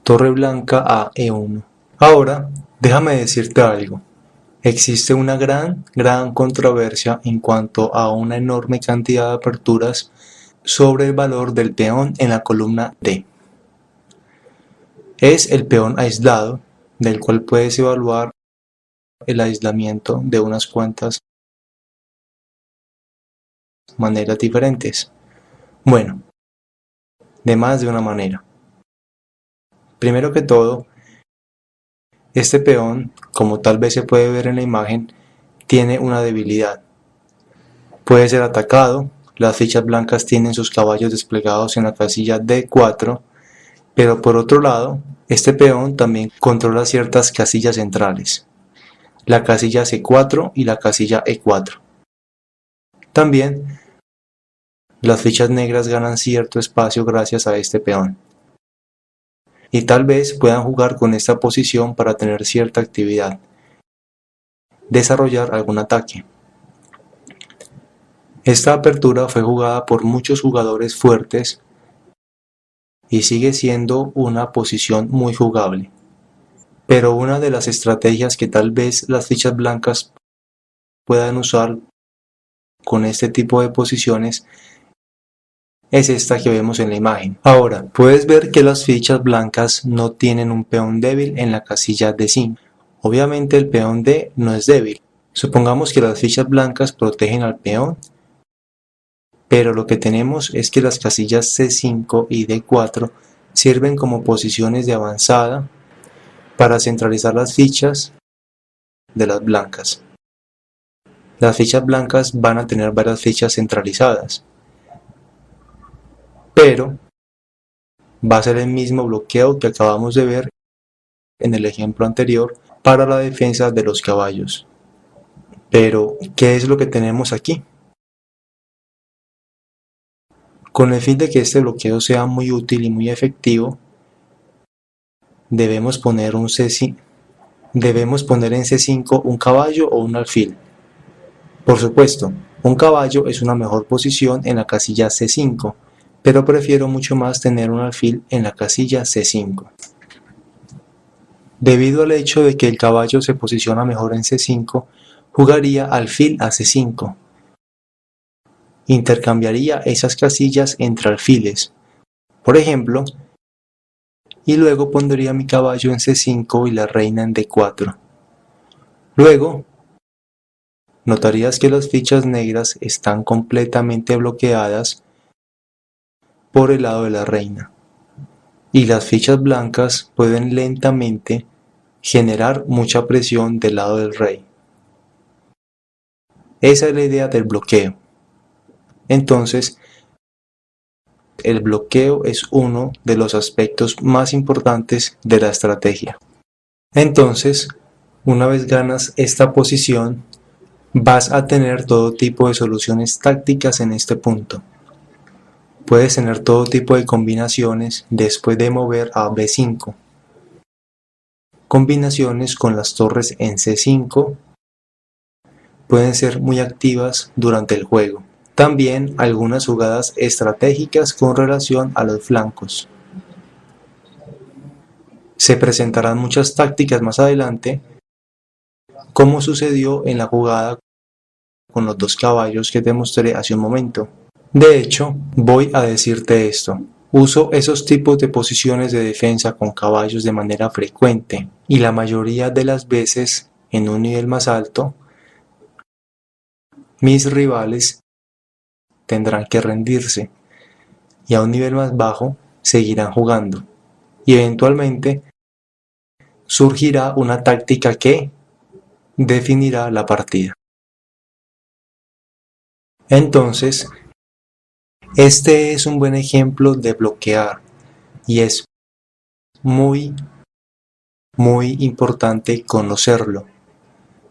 torre blanca a E1. Ahora, déjame decirte algo. Existe una gran controversia en cuanto a una enorme cantidad de aperturas sobre el valor del peón en la columna D. Es el peón aislado, del cual puedes evaluar el aislamiento de unas cuantas maneras diferentes. Bueno, de más de una manera. Primero que todo, este peón, como tal vez se puede ver en la imagen, tiene una debilidad. Puede ser atacado, las fichas blancas tienen sus caballos desplegados en la casilla D4, pero por otro lado, este peón también controla ciertas casillas centrales, la casilla C4 y la casilla E4. También, las fichas negras ganan cierto espacio gracias a este peón, y tal vez puedan jugar con esta posición para tener cierta actividad, desarrollar algún ataque. Esta apertura fue jugada por muchos jugadores fuertes y sigue siendo una posición muy jugable. Pero una de las estrategias que tal vez las fichas blancas puedan usar con este tipo de posiciones es esta que vemos en la imagen. Ahora, puedes ver que las fichas blancas no tienen un peón débil en la casilla D5. Obviamente el peón D no es débil. Supongamos que las fichas blancas protegen al peón, pero lo que tenemos es que las casillas C5 y D4 sirven como posiciones de avanzada para centralizar las fichas de las blancas. Las fichas blancas van a tener varias fichas centralizadas, pero va a ser el mismo bloqueo que acabamos de ver en el ejemplo anterior para la defensa de los caballos. Pero, ¿qué es lo que tenemos aquí? Con el fin de que este bloqueo sea muy útil y muy efectivo, debemos poner en C5 un caballo o un alfil. Por supuesto, un caballo es una mejor posición en la casilla C5, pero prefiero mucho más tener un alfil en la casilla C5. Debido al hecho de que el caballo se posiciona mejor en C5, jugaría alfil a C5. Intercambiaría esas casillas entre alfiles, por ejemplo, y luego pondría mi caballo en C5 y la reina en D4. Luego, notarías que las fichas negras están completamente bloqueadas por el lado de la reina, y las fichas blancas pueden lentamente generar mucha presión del lado del rey. Esa es la idea del bloqueo. Entonces, el bloqueo es uno de los aspectos más importantes de la estrategia. Entonces, una vez ganas esta posición, vas a tener todo tipo de soluciones tácticas en este punto. Puedes tener todo tipo de combinaciones después de mover a B5. Combinaciones con las torres en C5 pueden ser muy activas durante el juego. También algunas jugadas estratégicas con relación a los flancos. Se presentarán muchas tácticas más adelante, como sucedió en la jugada con los dos caballos que te mostré hace un momento. De hecho, voy a decirte esto. Uso esos tipos de posiciones de defensa con caballos de manera frecuente, y la mayoría de las veces, en un nivel más alto, mis rivales tendrán que rendirse, y a un nivel más bajo seguirán jugando, y eventualmente surgirá una táctica que definirá la partida. Entonces, este es un buen ejemplo de bloquear, y es muy importante conocerlo.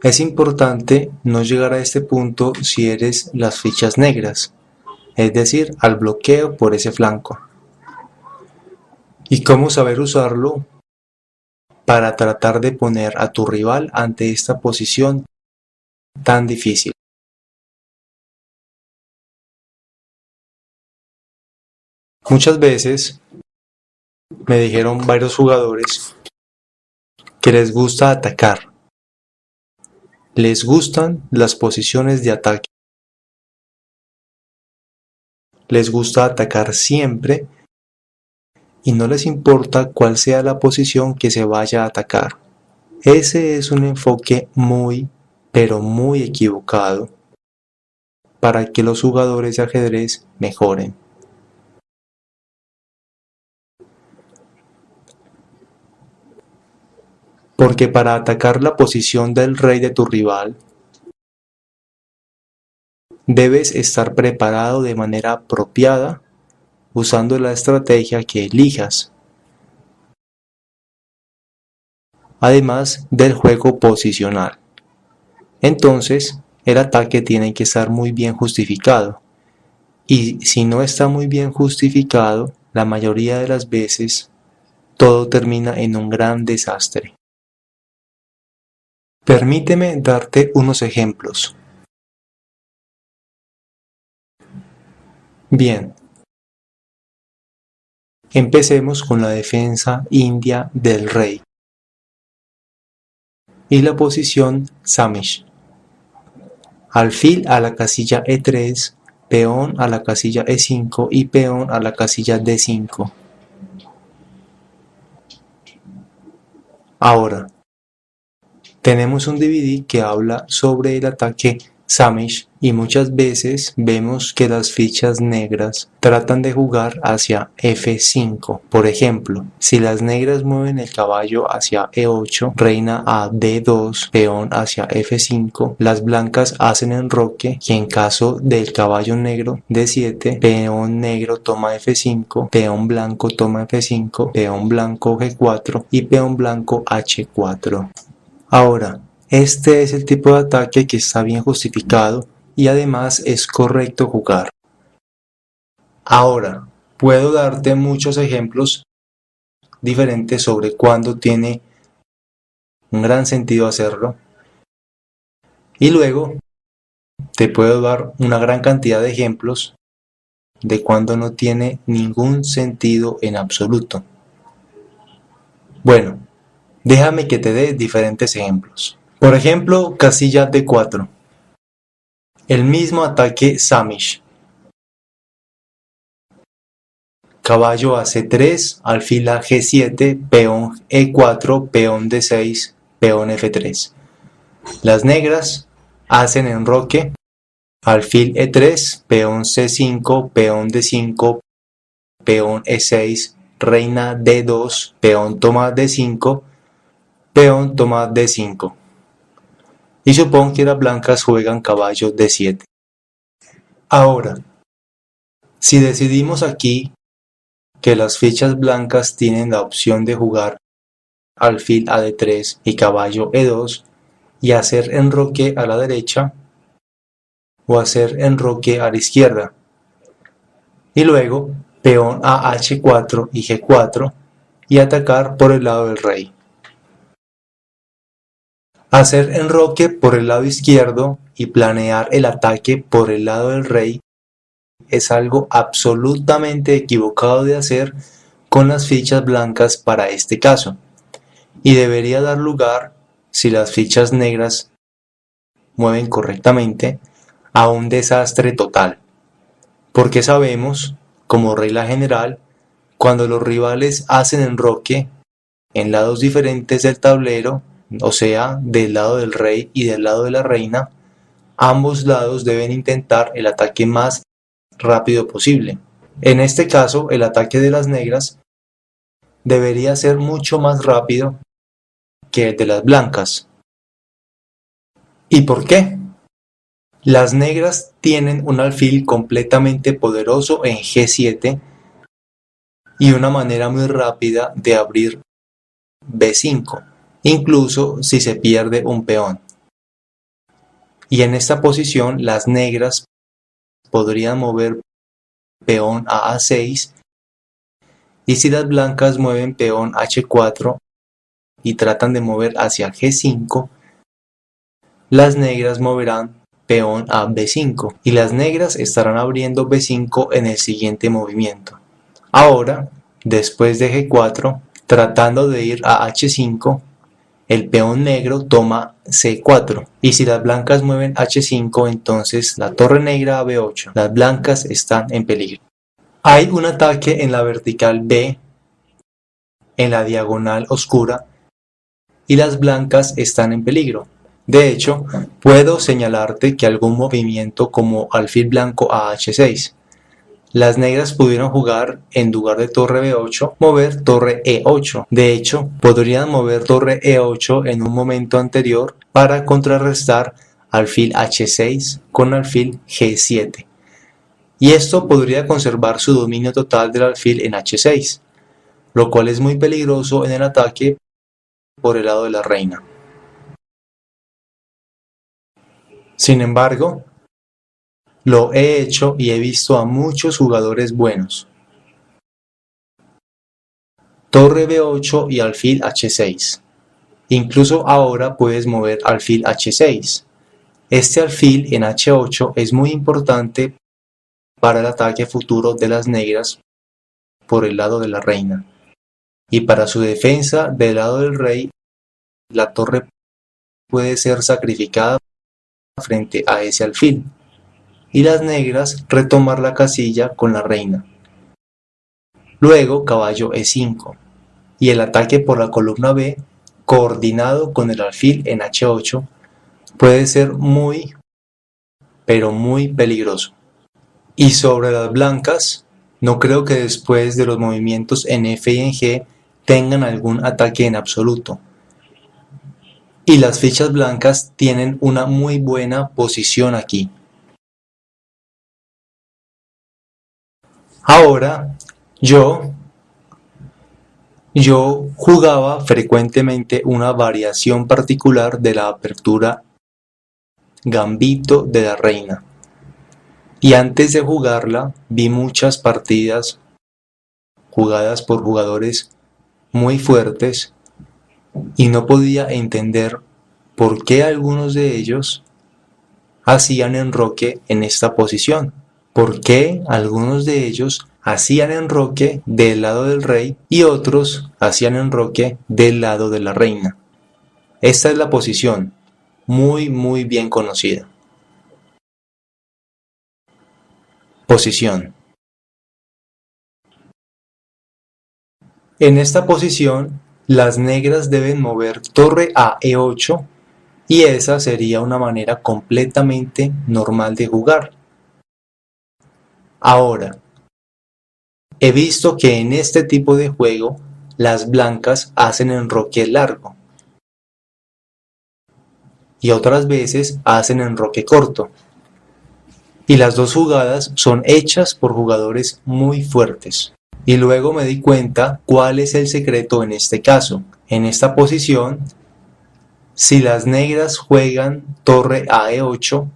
Es importante no llegar a este punto si eres las fichas negras, es decir, al bloqueo por ese flanco. ¿Y cómo saber usarlo para tratar de poner a tu rival ante esta posición tan difícil? Muchas veces me dijeron varios jugadores que les gusta atacar, les gustan las posiciones de ataque, les gusta atacar siempre y no les importa cuál sea la posición que se vaya a atacar. Ese es un enfoque muy, pero muy equivocado para que los jugadores de ajedrez mejoren. Porque para atacar la posición del rey de tu rival, debes estar preparado de manera apropiada usando la estrategia que elijas, además del juego posicional. Entonces, el ataque tiene que estar muy bien justificado, y si no está muy bien justificado, la mayoría de las veces todo termina en un gran desastre. Permíteme darte unos ejemplos. Bien, empecemos con la defensa india del rey y la posición Samish. Alfil a la casilla E3, peón a la casilla E5 y peón a la casilla D5. Ahora, tenemos un DVD que habla sobre el ataque Samish, y muchas veces vemos que las fichas negras tratan de jugar hacia F5. Por ejemplo, si las negras mueven el caballo hacia E8, reina a D2, peón hacia F5, las blancas hacen enroque y en caso del caballo negro D7, peón negro toma F5, peón blanco toma F5, peón blanco G4 y peón blanco H4. Ahora, este es el tipo de ataque que está bien justificado y además es correcto jugar. Ahora, puedo darte muchos ejemplos diferentes sobre cuándo tiene un gran sentido hacerlo y luego te puedo dar una gran cantidad de ejemplos de cuándo no tiene ningún sentido en absoluto. Bueno, déjame que te dé diferentes ejemplos. Por ejemplo, casilla D4. El mismo ataque Samish. Caballo a C3, alfil a G7, peón E4, peón D6, peón F3. Las negras hacen enroque, alfil E3, peón C5, peón D5, peón E6, reina D2, peón toma D5, peón toma D5. Y supón que las blancas juegan caballo D7. Ahora, si decidimos aquí que las fichas blancas tienen la opción de jugar alfil a D3 y caballo E2 y hacer enroque a la derecha o hacer enroque a la izquierda, y luego peón a H4 y G4 y atacar por el lado del rey. Hacer enroque por el lado izquierdo y planear el ataque por el lado del rey es algo absolutamente equivocado de hacer con las fichas blancas para este caso, y debería dar lugar, si las fichas negras mueven correctamente, a un desastre total, porque sabemos, como regla general, cuando los rivales hacen enroque en lados diferentes del tablero, o sea, del lado del rey y del lado de la reina, ambos lados deben intentar el ataque más rápido posible. En este caso, el ataque de las negras debería ser mucho más rápido que el de las blancas. ¿Y por qué? Las negras tienen un alfil completamente poderoso en G7 y una manera muy rápida de abrir B5, incluso si se pierde un peón. Y en esta posición las negras podrían mover peón a A6, y si las blancas mueven peón H4 y tratan de mover hacia G5, las negras moverán peón a B5 y las negras estarán abriendo B5 en el siguiente movimiento. Ahora, después de G4, tratando de ir a H5, el peón negro toma C4, y si las blancas mueven H5, entonces la torre negra a B8. Las blancas están en peligro. Hay un ataque en la vertical B, en la diagonal oscura, y las blancas están en peligro. De hecho, puedo señalarte que algún movimiento como alfil blanco a H6, las negras pudieron jugar, en lugar de torre B8, mover torre E8. De hecho, podrían mover torre E8 en un momento anterior para contrarrestar alfil H6 con alfil G7. Y esto podría conservar su dominio total del alfil en H6, lo cual es muy peligroso en el ataque por el lado de la reina. Sin embargo, lo he hecho y he visto a muchos jugadores buenos. Torre B8 y alfil H6. Incluso ahora puedes mover alfil H6. Este alfil en H8 es muy importante para el ataque futuro de las negras por el lado de la reina. Y para su defensa del lado del rey, la torre puede ser sacrificada frente a ese alfil, y las negras retomar la casilla con la reina. Luego caballo E5, y el ataque por la columna B, coordinado con el alfil en H8, puede ser muy pero muy peligroso. Y sobre las blancas, no creo que después de los movimientos en F y en G tengan algún ataque en absoluto. Y las fichas blancas tienen una muy buena posición aquí. Ahora, yo jugaba frecuentemente una variación particular de la apertura Gambito de la Reina. Y antes de jugarla, vi muchas partidas jugadas por jugadores muy fuertes y no podía entender por qué algunos de ellos hacían enroque en esta posición. ¿Por qué algunos de ellos hacían enroque del lado del rey y otros hacían enroque del lado de la reina? Esta es la posición, muy bien conocida. Posición. En esta posición, las negras deben mover torre a E8 y esa sería una manera completamente normal de jugar. Ahora, he visto que en este tipo de juego las blancas hacen enroque largo y otras veces hacen enroque corto. Y las dos jugadas son hechas por jugadores muy fuertes. Y luego me di cuenta cuál es el secreto en este caso. En esta posición, si las negras juegan torre a E8,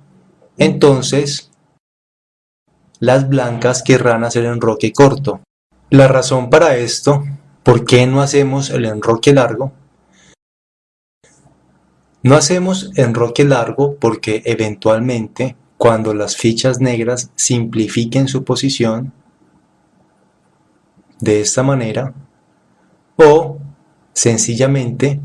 entonces las blancas querrán hacer enroque corto. La razón para esto, ¿por qué no hacemos el enroque largo? No hacemos enroque largo porque eventualmente, cuando las fichas negras simplifiquen su posición de esta manera, o sencillamente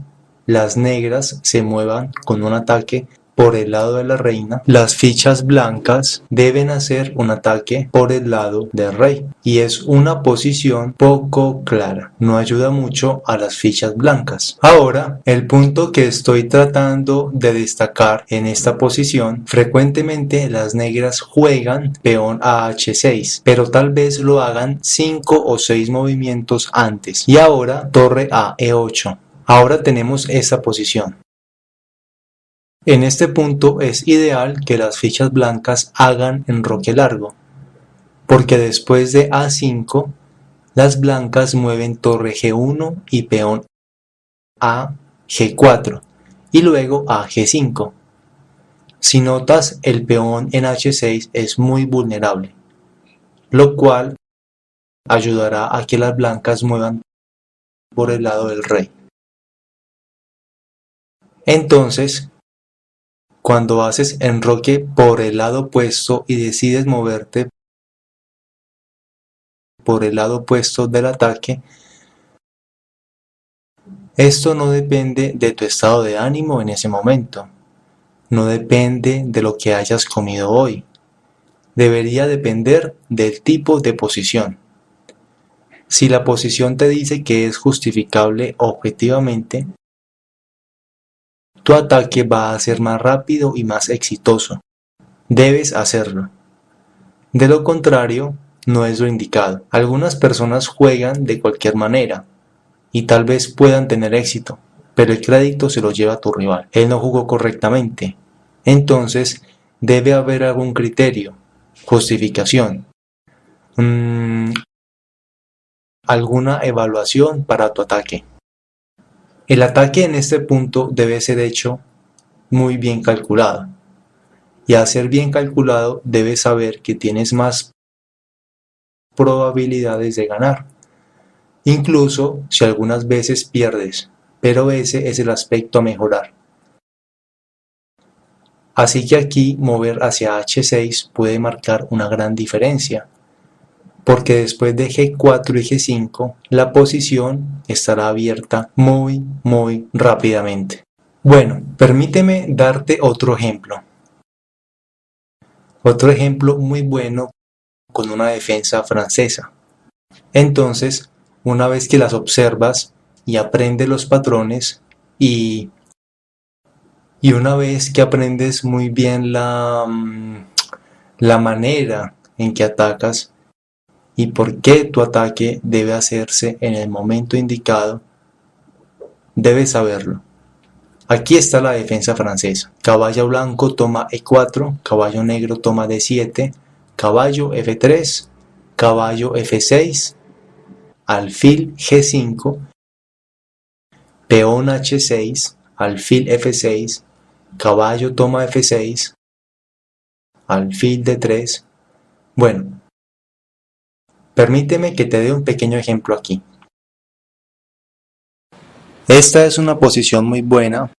las negras se muevan con un ataque por el lado de la reina, las fichas blancas deben hacer un ataque por el lado del rey. Y es una posición poco clara, no ayuda mucho a las fichas blancas. Ahora, el punto que estoy tratando de destacar en esta posición, frecuentemente las negras juegan peón a H6, pero tal vez lo hagan 5 o 6 movimientos antes. Y ahora torre a E8. Ahora tenemos esta posición. En este punto es ideal que las fichas blancas hagan enroque largo, porque después de A5, las blancas mueven torre G1 y peón a G4 y luego a G5. Si notas, el peón en H6 es muy vulnerable, lo cual ayudará a que las blancas muevan por el lado del rey. Entonces, cuando haces enroque por el lado opuesto y decides moverte por el lado opuesto del ataque, esto no depende de tu estado de ánimo en ese momento, no depende de lo que hayas comido hoy, debería depender del tipo de posición. Si la posición te dice que es justificable objetivamente, tu ataque va a ser más rápido y más exitoso. Debes hacerlo. De lo contrario, no es lo indicado. Algunas personas juegan de cualquier manera y tal vez puedan tener éxito, pero el crédito se lo lleva tu rival. Él no jugó correctamente. Entonces, debe haber algún criterio, justificación, alguna evaluación para tu ataque. El ataque en este punto debe ser hecho muy bien calculado. Y al ser bien calculado, debes saber que tienes más probabilidades de ganar. Incluso si algunas veces pierdes, pero ese es el aspecto a mejorar. Así que aquí mover hacia H6 puede marcar una gran diferencia, porque después de G4 y G5 la posición estará abierta muy rápidamente. Bueno, permíteme darte otro ejemplo. Otro ejemplo muy bueno con una defensa francesa. Entonces, una vez que las observas y aprendes los patrones y Y una vez que aprendes muy bien la manera en que atacas y por qué tu ataque debe hacerse en el momento indicado, debes saberlo. Aquí está la defensa francesa. Caballo blanco toma E4, caballo negro toma D7, caballo F3, caballo F6, alfil G5, peón H6, alfil F6, caballo toma F6, alfil D3. Bueno, permíteme que te dé un pequeño ejemplo aquí. Esta es una posición muy buena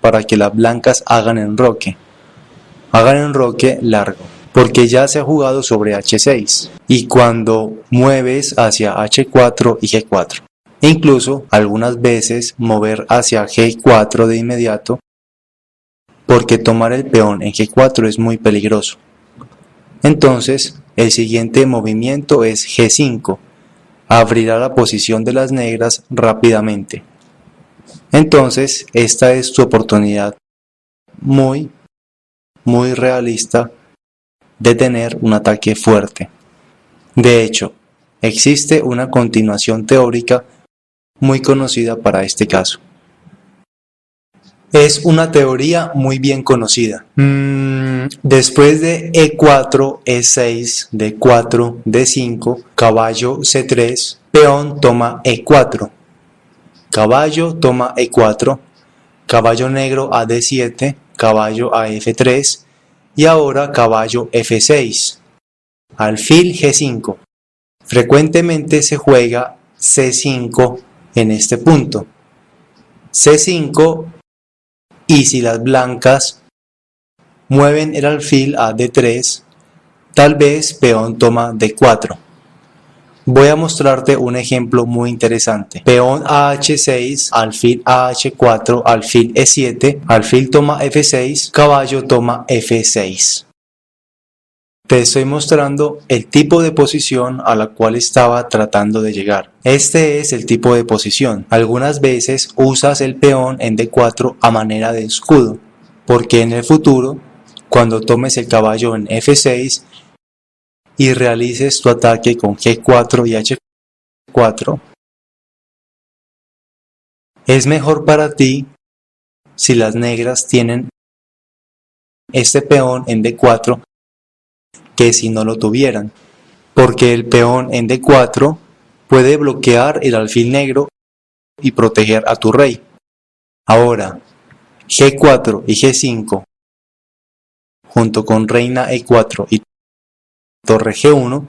para que las blancas hagan enroque largo, porque ya se ha jugado sobre H6 y cuando mueves hacia H4 y G4. Incluso algunas veces mover hacia G4 de inmediato, porque tomar el peón en G4 es muy peligroso. Entonces, el siguiente movimiento es G5, abrirá la posición de las negras rápidamente. Entonces, esta es tu oportunidad muy realista de tener un ataque fuerte. De hecho, existe una continuación teórica muy conocida para este caso. Es una teoría muy bien conocida. Después de E4, E6, D4, D5, caballo C3, peón toma E4, caballo toma E4, caballo negro a D7, caballo a F3 y ahora caballo F6, alfil G5. Frecuentemente se juega C5 en este punto. C5, y si las blancas mueven el alfil a D3, tal vez peón toma D4. Voy a mostrarte un ejemplo muy interesante. Peón a H6, alfil a H4, alfil E7, alfil toma F6, caballo toma F6. Te estoy mostrando el tipo de posición a la cual estaba tratando de llegar. Este es el tipo de posición. Algunas veces usas el peón en D4 a manera de escudo, porque en el futuro, cuando tomes el caballo en F6 y realices tu ataque con G4 y H4, es mejor para ti si las negras tienen este peón en D4 que si no lo tuvieran, porque el peón en D4 puede bloquear el alfil negro y proteger a tu rey. Ahora, G4 y G5 junto con reina E4 y torre G1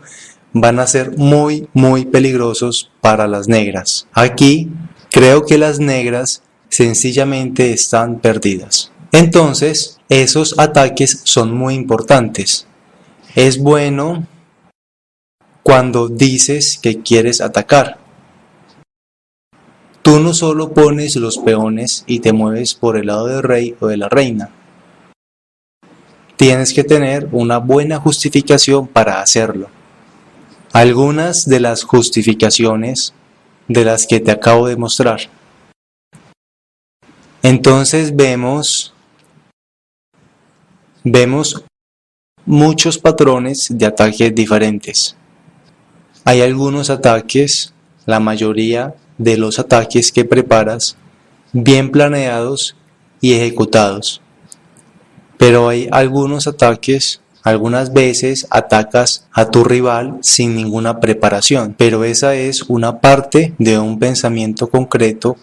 van a ser muy peligrosos para las negras. Aquí creo que las negras sencillamente están perdidas. Entonces, esos ataques son muy importantes. Es bueno cuando dices que quieres atacar. Tú no solo pones los peones y te mueves por el lado del rey o de la reina. Tienes que tener una buena justificación para hacerlo. Algunas de las justificaciones de las que te acabo de mostrar. Entonces vemos muchos patrones de ataques diferentes. Hay algunos ataques, la mayoría de los ataques que preparas, bien planeados y ejecutados. Pero hay algunos ataques, algunas veces atacas a tu rival sin ninguna preparación, pero esa es una parte de un pensamiento concreto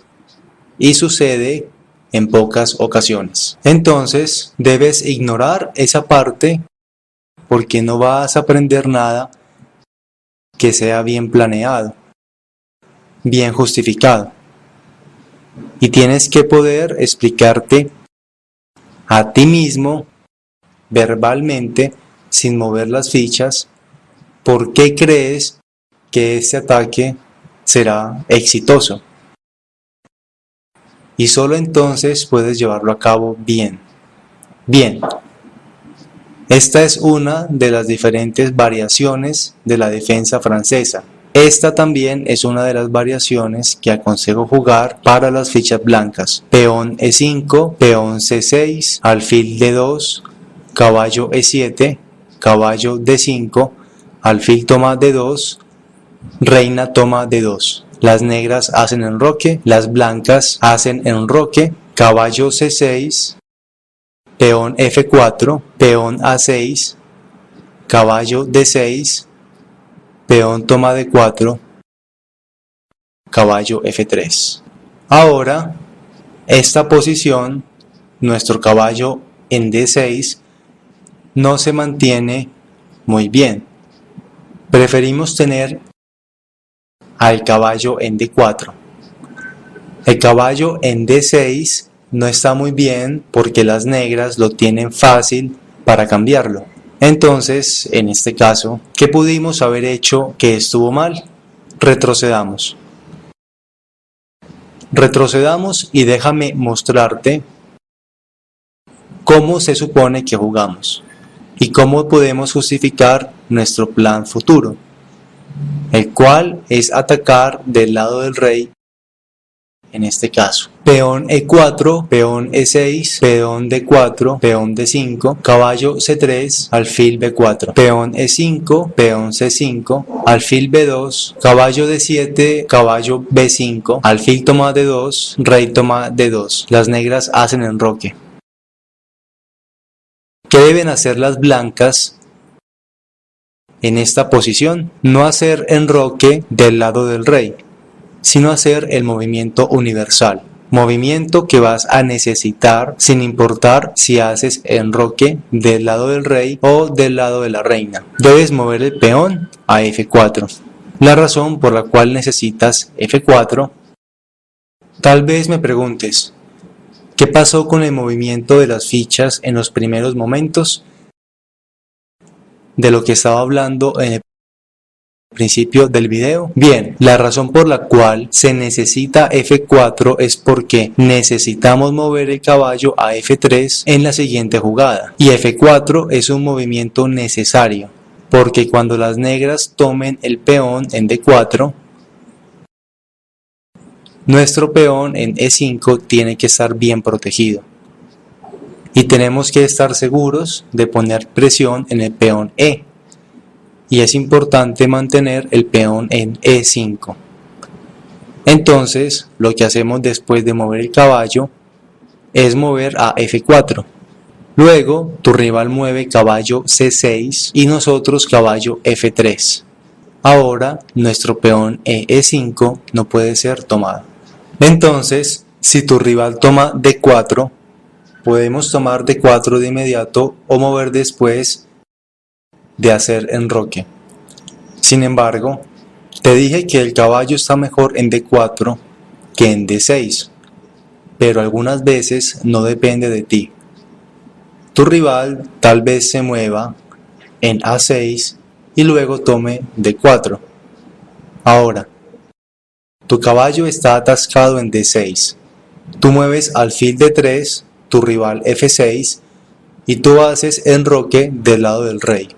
y sucede en pocas ocasiones. Entonces debes ignorar esa parte porque no vas a aprender nada que sea bien planeado, bien justificado. Y tienes que poder explicarte a ti mismo verbalmente, sin mover las fichas, por qué crees que este ataque será exitoso. Y solo entonces puedes llevarlo a cabo bien. Bien. Esta es una de las diferentes variaciones de la defensa francesa. Esta también es una de las variaciones que aconsejo jugar para las fichas blancas. Peón E5, peón C6, alfil D2, caballo E7, caballo D5, alfil toma D2, reina toma D2. Las negras hacen enroque, las blancas hacen enroque, caballo C6, peón F4, peón A6, caballo D6, peón toma D4, caballo F3. Ahora, esta posición, nuestro caballo en D6, no se mantiene muy bien. Preferimos tener al caballo en D4. El caballo en D6 no está muy bien porque las negras lo tienen fácil para cambiarlo. Entonces, en este caso, ¿qué pudimos haber hecho que estuvo mal? Retrocedamos. Retrocedamos y déjame mostrarte cómo se supone que jugamos y cómo podemos justificar nuestro plan futuro, el cual es atacar del lado del rey. En este caso, peón E4, peón E6, peón D4, peón D5, caballo C3, alfil B4, peón E5, peón C5, alfil B2, caballo D7, caballo B5, alfil toma D2, rey toma D2. Las negras hacen enroque. ¿Qué deben hacer las blancas en esta posición? No hacer enroque del lado del rey, sino hacer el movimiento universal, movimiento que vas a necesitar sin importar si haces enroque del lado del rey o del lado de la reina. Debes mover el peón a F4. La razón por la cual necesitas F4, tal vez me preguntes, ¿qué pasó con el movimiento de las fichas en los primeros momentos? De lo que estaba hablando en el principio del video. Bien, la razón por la cual se necesita F4 es porque necesitamos mover el caballo a F3 en la siguiente jugada, y F4 es un movimiento necesario porque cuando las negras tomen el peón en D4, nuestro peón en E5 tiene que estar bien protegido y tenemos que estar seguros de poner presión en el peón E. Y es importante mantener el peón en E5. Entonces, lo que hacemos después de mover el caballo es mover a F4. Luego, tu rival mueve caballo C6 y nosotros caballo F3. Ahora, nuestro peón en E5 no puede ser tomado. Entonces, si tu rival toma D4, podemos tomar D4 de inmediato o mover después de hacer enroque. Sin embargo, te dije que el caballo está mejor en D4 que en D6, pero algunas veces no depende de ti. Tu rival tal vez se mueva en A6 y luego tome D4. Ahora, tu caballo está atascado en D6. Tú mueves alfil D3, tu rival F6 y tú haces enroque del lado del rey.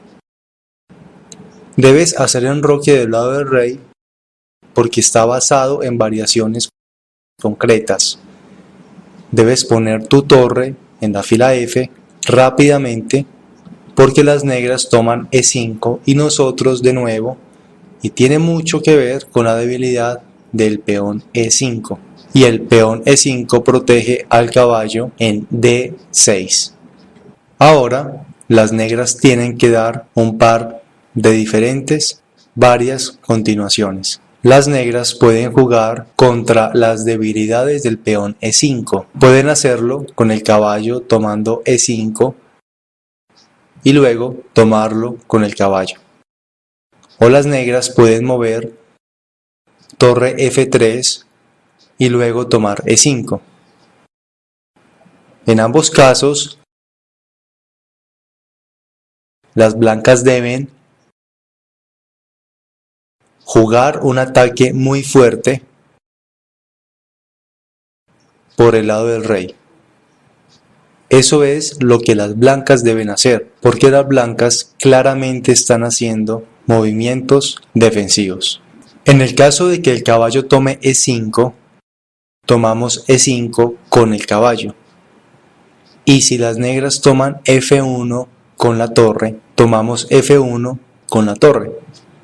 Debes hacer enroque del lado del rey porque está basado en variaciones concretas. Debes poner tu torre en la fila F rápidamente porque las negras toman E5 y nosotros de nuevo, y tiene mucho que ver con la debilidad del peón E5, y el peón E5 protege al caballo en D6. Ahora las negras tienen que dar un par de varias continuaciones. Las negras pueden jugar contra las debilidades del peón E5. Pueden hacerlo con el caballo tomando E5 y luego tomarlo con el caballo. O las negras pueden mover torre F3 y luego tomar E5. En ambos casos, las blancas deben jugar un ataque muy fuerte por el lado del rey. Eso es lo que las blancas deben hacer, porque las blancas claramente están haciendo movimientos defensivos. En el caso de que el caballo tome E5, tomamos E5 con el caballo. Y si las negras toman F1 con la torre, tomamos F1 con la torre.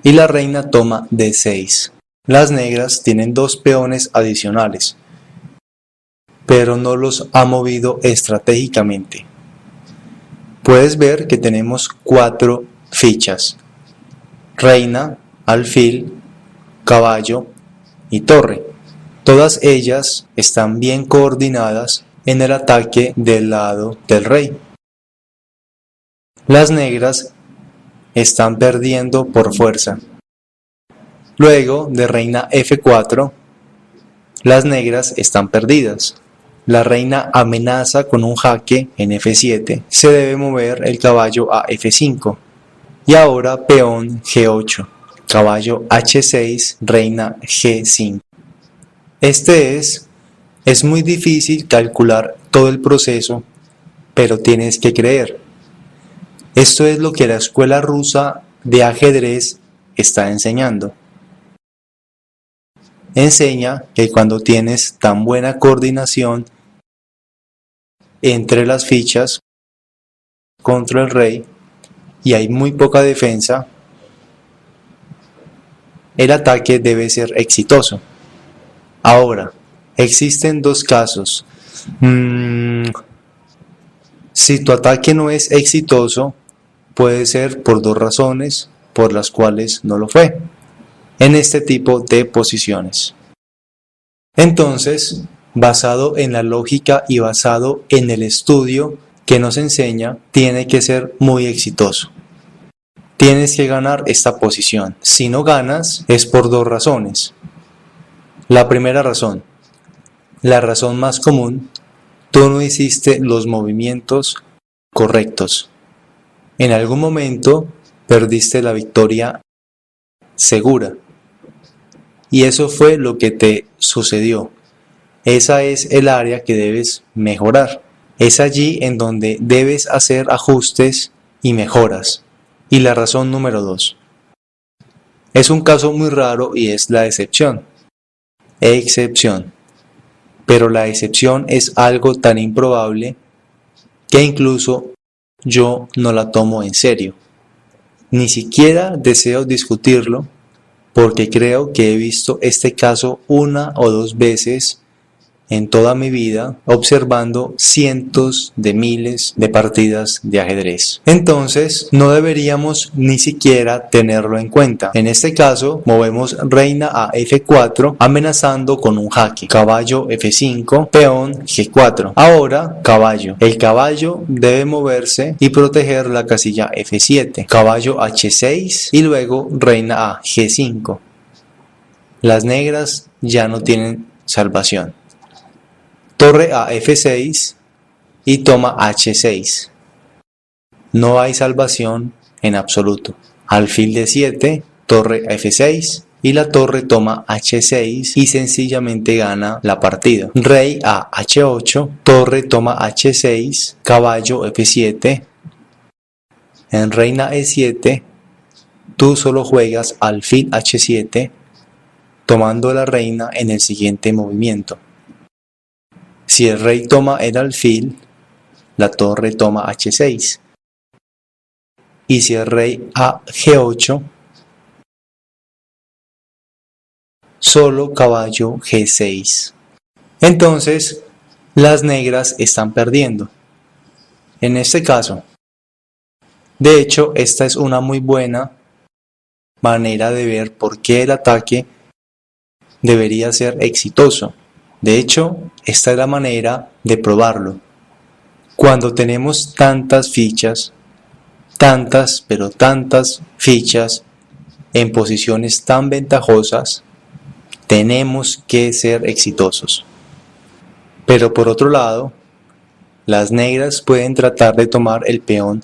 Y la reina toma D6. Las negras tienen 2 peones adicionales, pero no los ha movido estratégicamente. Puedes ver que tenemos 4 fichas: reina, alfil, caballo y torre. Todas ellas están bien coordinadas en el ataque del lado del rey. Las negras están perdiendo por fuerza. Luego de reina F4, las negras están perdidas. La reina amenaza con un jaque en F7. Se debe mover el caballo a F5. Y ahora peón G8, caballo H6, reina G5. Es muy difícil calcular todo el proceso, pero tienes que creer. Esto es lo que la escuela rusa de ajedrez está enseñando. Enseña que cuando tienes tan buena coordinación entre las fichas contra el rey y hay muy poca defensa, el ataque debe ser exitoso. Ahora, existen 2 casos. Si tu ataque no es exitoso, puede ser por 2 razones por las cuales no lo fue en este tipo de posiciones. Entonces, basado en la lógica y basado en el estudio que nos enseña, tiene que ser muy exitoso. Tienes que ganar esta posición. Si no ganas, es por 2 razones. La primera razón, la razón más común, tú no hiciste los movimientos correctos. En algún momento perdiste la victoria segura. Y eso fue lo que te sucedió. Esa es el área que debes mejorar. Es allí en donde debes hacer ajustes y mejoras. Y la razón número 2. Es un caso muy raro y es la excepción. Excepción. Pero la excepción es algo tan improbable que incluso yo no la tomo en serio. Ni siquiera deseo discutirlo porque creo que he visto este caso 1 o 2 veces en toda mi vida, observando cientos de miles de partidas de ajedrez. Entonces, no deberíamos ni siquiera tenerlo en cuenta. En este caso, movemos reina a F4, amenazando con un jaque. Caballo F5, peón G4. Ahora, caballo. El caballo debe moverse y proteger la casilla F7. Caballo H6 y luego reina a G5. Las negras ya no tienen salvación. Torre a F6 y toma H6. No hay salvación en absoluto. Alfil D7, torre a F6 y la torre toma H6 y sencillamente gana la partida. Rey a H8, torre toma H6, caballo F7. En reina E7, tú solo juegas alfil H7, tomando la reina en el siguiente movimiento. Si el rey toma el alfil, la torre toma H6. Y si el rey a G8, solo caballo G6. Entonces, las negras están perdiendo. En este caso, de hecho, esta es una muy buena manera de ver por qué el ataque debería ser exitoso. De hecho, esta es la manera de probarlo. Cuando tenemos tantas fichas, pero tantas fichas en posiciones tan ventajosas, tenemos que ser exitosos. Pero por otro lado, las negras pueden tratar de tomar el peón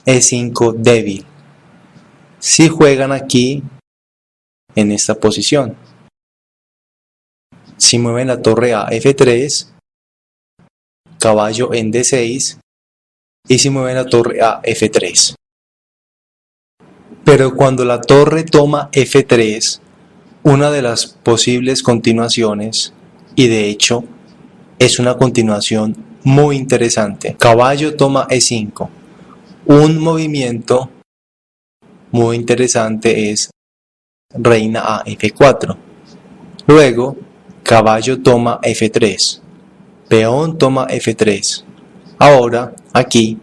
E5 débil. Si juegan aquí, en esta posición. Si mueven la torre a F3, caballo en D6, y si mueven la torre a F3. Pero cuando la torre toma F3, una de las posibles continuaciones, y de hecho es una continuación muy interesante, caballo toma E5. Un movimiento muy interesante es reina a F4. Luego, caballo toma F3. Peón toma F3. Ahora, aquí,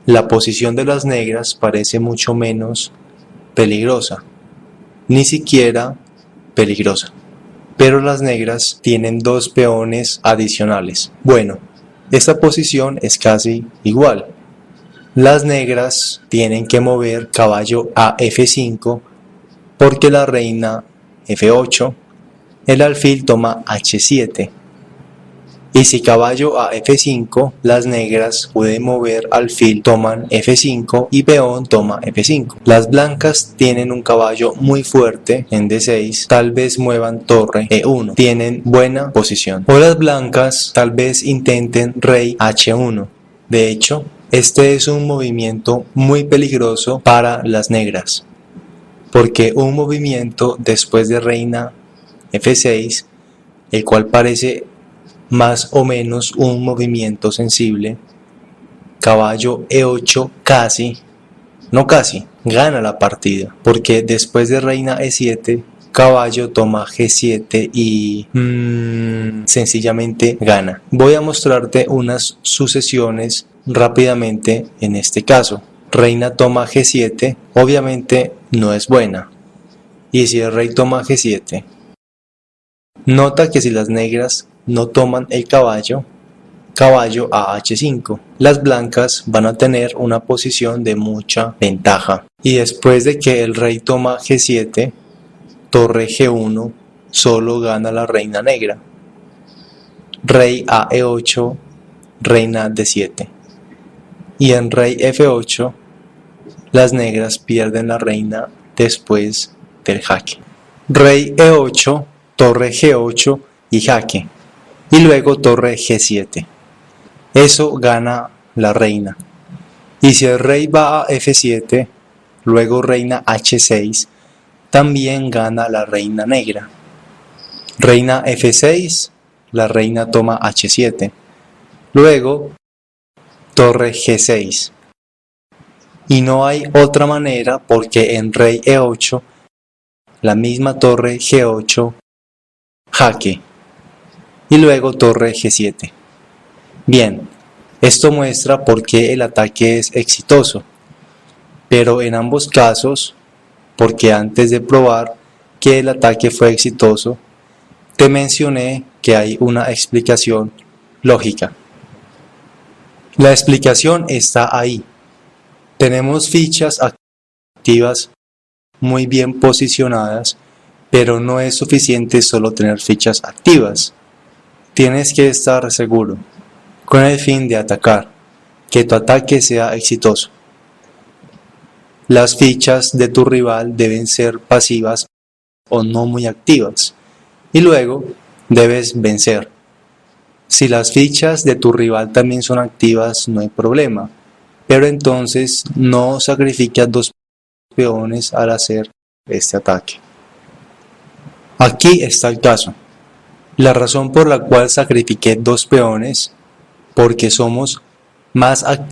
la posición de las negras parece mucho menos peligrosa. Ni siquiera peligrosa. Pero las negras tienen dos peones adicionales. Bueno, esta posición es casi igual. Las negras tienen que mover caballo a F5 porque la reina F8, el alfil toma H7. Y si caballo a F5, las negras pueden mover alfil, toman F5 y peón toma F5. Las blancas tienen un caballo muy fuerte en D6, tal vez muevan torre E1, tienen buena posición. O las blancas tal vez intenten rey H1. De hecho, este es un movimiento muy peligroso para las negras, porque un movimiento después de reina F6, el cual parece más o menos un movimiento sensible, caballo E8 casi, no casi, gana la partida, porque después de reina E7, caballo toma G7 y sencillamente gana. Voy a mostrarte unas sucesiones rápidamente en este caso. Reina toma G7, obviamente no es buena. Y si el rey toma G7, nota que si las negras no toman el caballo, caballo a H5, las blancas van a tener una posición de mucha ventaja. Y después de que el rey toma G7, torre G1, solo gana la reina negra. Rey a E8, reina D7. Y en rey F8, las negras pierden la reina después del jaque. Rey E8, torre G8 y jaque. Y luego torre G7. Eso gana la reina. Y si el rey va a F7, luego reina H6, también gana la reina negra. Reina F6, la reina toma H7. Luego torre G6. Y no hay otra manera porque en rey E8, la misma torre G8, jaque. Y luego torre G7. Bien, esto muestra por qué el ataque es exitoso, pero en ambos casos, porque antes de probar que el ataque fue exitoso, te mencioné que hay una explicación lógica. La explicación está ahí. Tenemos fichas activas muy bien posicionadas, pero no es suficiente solo tener fichas activas. Tienes que estar seguro, con el fin de atacar, que tu ataque sea exitoso. Las fichas de tu rival deben ser pasivas o no muy activas, y luego debes vencer. Si las fichas de tu rival también son activas, no hay problema, pero entonces no sacrificas dos peones al hacer este ataque. Aquí está el caso. La razón por la cual sacrifiqué dos peones, porque somos más activos